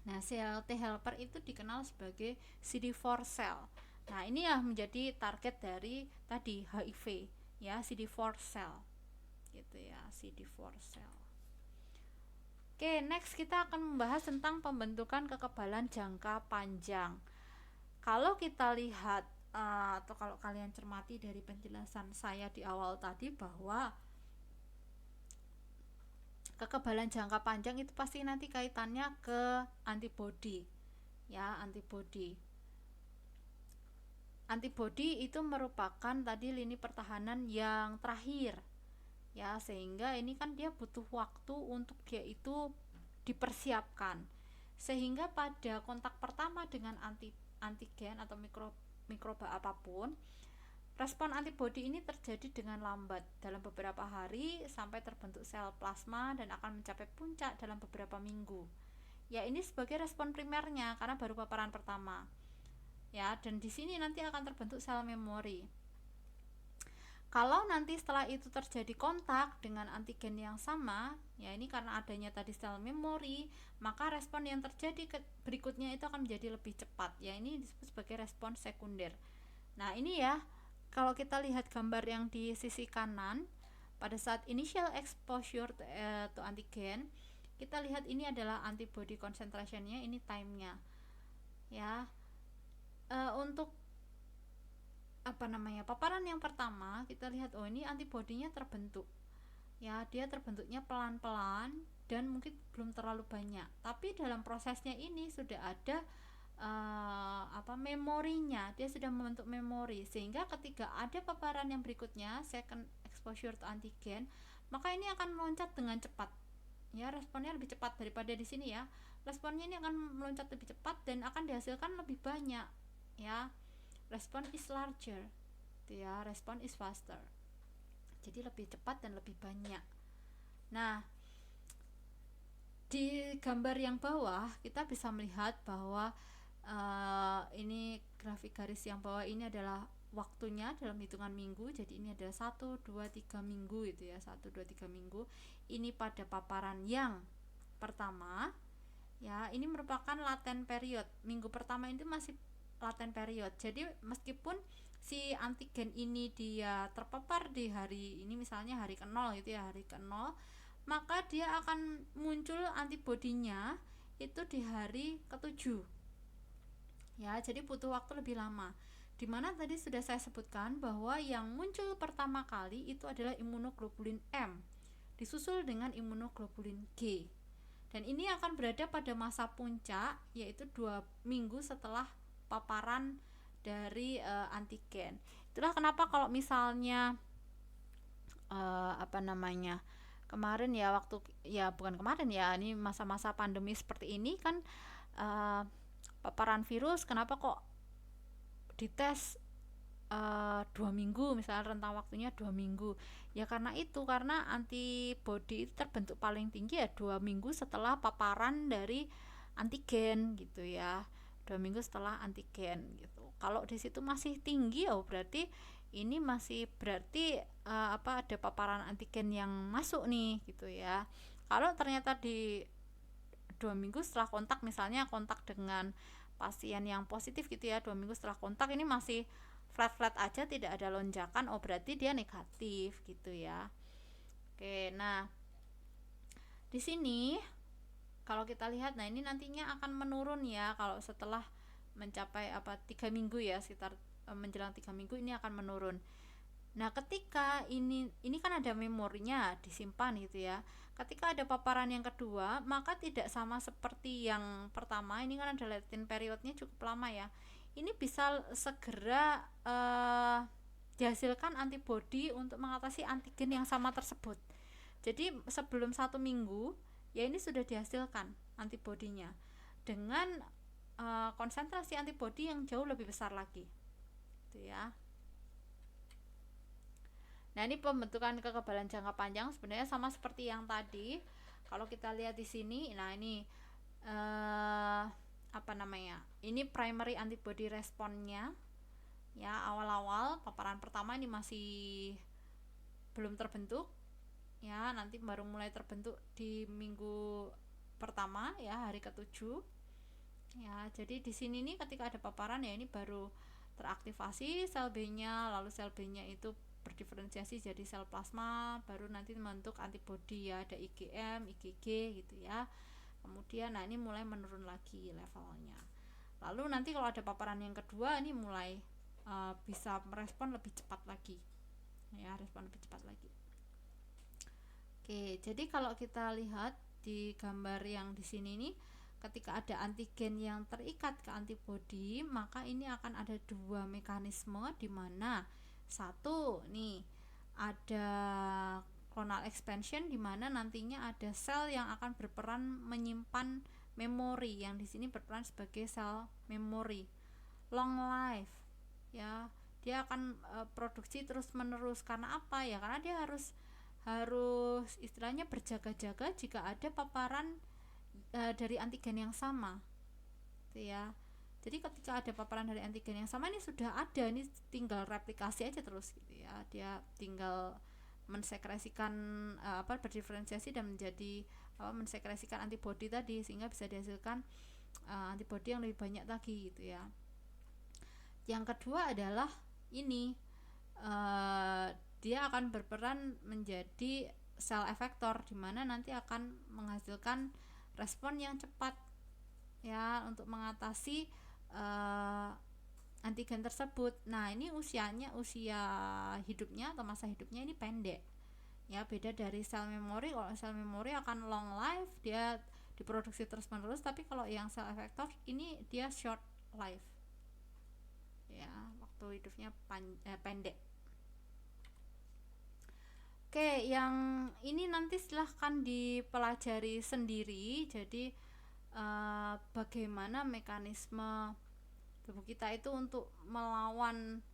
Nah, sel T helper itu dikenal sebagai CD4 cell. Nah, ini ya menjadi target dari tadi HIV ya, CD4 cell gitu ya, CD4 cell. Oke, next kita akan membahas tentang pembentukan kekebalan jangka panjang. Kalau kita lihat atau kalau kalian cermati dari penjelasan saya di awal tadi, bahwa kekebalan jangka panjang itu pasti nanti kaitannya ke antibodi ya, antibodi itu merupakan tadi lini pertahanan yang terakhir ya, sehingga ini kan dia butuh waktu untuk dia itu dipersiapkan, sehingga pada kontak pertama dengan antigen atau mikroba apapun, respon antibodi ini terjadi dengan lambat dalam beberapa hari sampai terbentuk sel plasma dan akan mencapai puncak dalam beberapa minggu. Ya, ini sebagai respon primernya karena baru paparan pertama. Ya, dan di sini nanti akan terbentuk sel memori. Kalau nanti setelah itu terjadi kontak dengan antigen yang sama, ya ini karena adanya tadi sel memori, maka respon yang terjadi berikutnya itu akan menjadi lebih cepat. Ya, ini disebut sebagai respon sekunder. Nah, ini ya, kalau kita lihat gambar yang di sisi kanan, pada saat initial exposure to antigen, kita lihat ini adalah antibody concentration-nya, ini time-nya. Ya. Untuk paparan yang pertama kita lihat, oh ini antibodinya terbentuk ya, dia terbentuknya pelan-pelan dan mungkin belum terlalu banyak, tapi dalam prosesnya ini sudah ada memorinya, dia sudah membentuk memori, sehingga ketika ada paparan yang berikutnya, second exposure to antigen, maka ini akan meloncat dengan cepat ya, responnya lebih cepat daripada di sini ya, responnya ini akan meloncat lebih cepat dan akan dihasilkan lebih banyak ya, respon is larger ya, respon is faster, jadi lebih cepat dan lebih banyak. Nah, di gambar yang bawah kita bisa melihat bahwa ini grafik garis yang bawah ini adalah waktunya dalam hitungan minggu, jadi ini adalah 1, 2, 3 minggu itu ya, 1, 2, 3 minggu. Ini pada paparan yang pertama ya, ini merupakan latent period, minggu pertama itu masih latent period, jadi meskipun si antigen ini dia terpapar di hari ini, misalnya hari ke-0 gitu ya, hari ke-0, maka dia akan muncul antibodinya itu di hari ke-7 ya, jadi butuh waktu lebih lama, dimana tadi sudah saya sebutkan bahwa yang muncul pertama kali itu adalah imunoglobulin M disusul dengan imunoglobulin G, dan ini akan berada pada masa puncak, yaitu 2 minggu setelah paparan dari antigen. Itulah kenapa kalau misalnya kemarin ya, waktu ya bukan kemarin ya, ini masa-masa pandemi seperti ini kan, paparan virus kenapa kok dites 2 minggu, misalnya rentang waktunya 2 minggu ya, karena antibody itu terbentuk paling tinggi ya 2 minggu setelah paparan dari antigen gitu ya, 2 minggu setelah antigen gitu. Kalau di situ masih tinggi ya berarti ini masih berarti ada paparan antigen yang masuk nih gitu ya. Kalau ternyata di 2 minggu setelah kontak, misalnya kontak dengan pasien yang positif gitu ya, 2 minggu setelah kontak ini masih flat aja, tidak ada lonjakan, oh berarti dia negatif gitu ya. Oke, nah di sini kalau kita lihat, nah ini nantinya akan menurun ya, kalau setelah mencapai 3 minggu ya, sekitar menjelang 3 minggu ini akan menurun. Nah, ketika ini kan ada memorinya disimpan gitu ya. Ketika ada paparan yang kedua, maka tidak sama seperti yang pertama. Ini kan ada latent periodnya cukup lama ya. Ini bisa segera dihasilkan antibodi untuk mengatasi antigen yang sama tersebut. Jadi sebelum 1 minggu ya ini sudah dihasilkan antibodinya dengan konsentrasi antibodi yang jauh lebih besar lagi. Gitu ya. Nah, ini pembentukan kekebalan jangka panjang sebenarnya sama seperti yang tadi. Kalau kita lihat di sini, nah ini ini primary antibody responnya. Ya, awal-awal paparan pertama ini masih belum terbentuk. Ya, nanti baru mulai terbentuk di minggu pertama ya, hari ke-7. Ya, jadi di sini nih ketika ada paparan ya ini baru teraktivasi sel B-nya, lalu sel B-nya itu berdiferensiasi jadi sel plasma, baru nanti membentuk antibodi ya, ada IgM, IgG gitu ya. Kemudian nah ini mulai menurun lagi levelnya. Lalu nanti kalau ada paparan yang kedua ini mulai bisa merespon lebih cepat lagi. Ya, respon lebih cepat lagi. Oke, jadi kalau kita lihat di gambar yang di sini nih, ketika ada antigen yang terikat ke antibodi, maka ini akan ada 2 mekanisme, di mana satu nih ada clonal expansion, di mana nantinya ada sel yang akan berperan menyimpan memori, yang di sini berperan sebagai sel memori long life ya, dia akan produksi terus menerus. Karena apa ya, karena dia harus istilahnya berjaga-jaga jika ada paparan dari antigen yang sama gitu ya. Jadi ketika ada paparan dari antigen yang sama, ini sudah ada, ini tinggal replikasi aja terus gitu ya, dia tinggal mensekresikan berdiferensiasi dan menjadi mensekresikan antibodi tadi, sehingga bisa dihasilkan antibodi yang lebih banyak lagi gitu ya. Yang kedua adalah ini dia akan berperan menjadi sel efektor, di mana nanti akan menghasilkan respon yang cepat ya untuk mengatasi antigen tersebut. Nah, ini usia hidupnya atau masa hidupnya ini pendek. Ya, beda dari sel memori. Kalau sel memori akan long life, dia diproduksi terus-menerus, tapi kalau yang sel efektor ini dia short life. Ya, waktu hidupnya pendek. Oke, yang ini nanti silahkan dipelajari sendiri. Jadi bagaimana mekanisme tubuh kita itu untuk melawan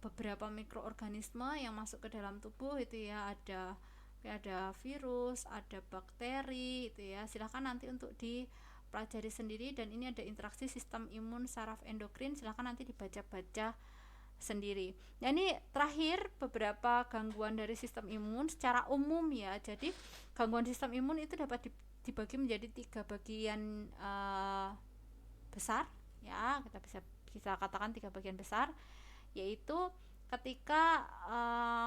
beberapa mikroorganisme yang masuk ke dalam tubuh itu ya, ada virus, ada bakteri itu ya. Silahkan nanti untuk dipelajari sendiri, dan ini ada interaksi sistem imun saraf endokrin, silahkan nanti dibaca-baca sendiri. Nah, ini terakhir beberapa gangguan dari sistem imun secara umum ya. Jadi gangguan sistem imun itu dapat dibagi menjadi 3 bagian besar ya. Kita bisa katakan 3 bagian besar, yaitu ketika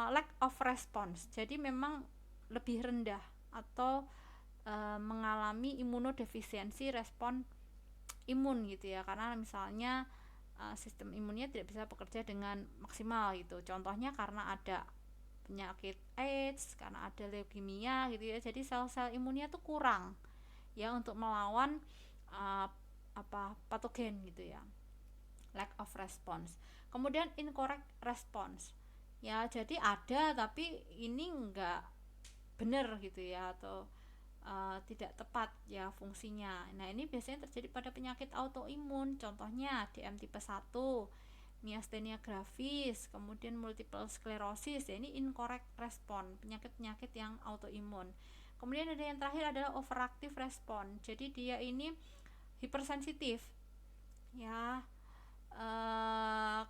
lack of response. Jadi memang lebih rendah atau mengalami imunodefisiensi respon imun gitu ya, karena misalnya sistem imunnya tidak bisa bekerja dengan maksimal gitu. Contohnya karena ada penyakit AIDS, karena ada leukemia gitu ya. Jadi sel-sel imunnya tuh kurang ya untuk melawan patogen gitu ya. Lack of response. Kemudian incorrect response. Ya, jadi ada tapi ini enggak benar gitu ya, atau tidak tepat ya fungsinya. Nah, ini biasanya terjadi pada penyakit autoimun, contohnya DM tipe 1, myasthenia gravis, kemudian multiple sclerosis. Ya, ini incorrect respon, penyakit-penyakit yang autoimun. Kemudian ada yang terakhir adalah overactive respon. Jadi dia ini hipersensitif ya,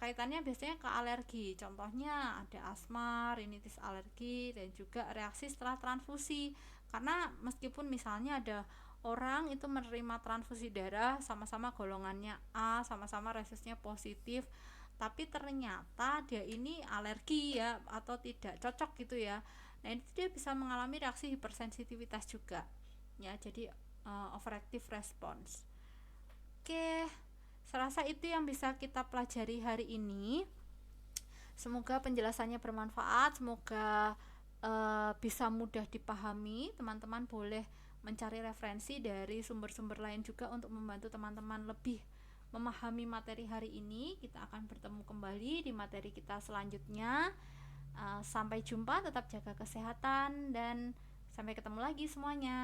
kaitannya biasanya ke alergi, contohnya ada asma, rinitis alergi, dan juga reaksi setelah transfusi. Karena meskipun misalnya ada orang itu menerima transfusi darah, sama-sama golongannya A, sama-sama resisnya positif, tapi ternyata dia ini alergi ya, atau tidak cocok gitu ya. Nah, itu dia bisa mengalami reaksi hipersensitivitas juga ya. Jadi overactive response. Oke, serasa itu yang bisa kita pelajari hari ini. Semoga penjelasannya bermanfaat, semoga bisa mudah dipahami. Teman-teman boleh mencari referensi dari sumber-sumber lain juga untuk membantu teman-teman lebih memahami materi hari ini. Kita akan bertemu kembali di materi kita selanjutnya. Sampai jumpa, tetap jaga kesehatan, dan sampai ketemu lagi semuanya.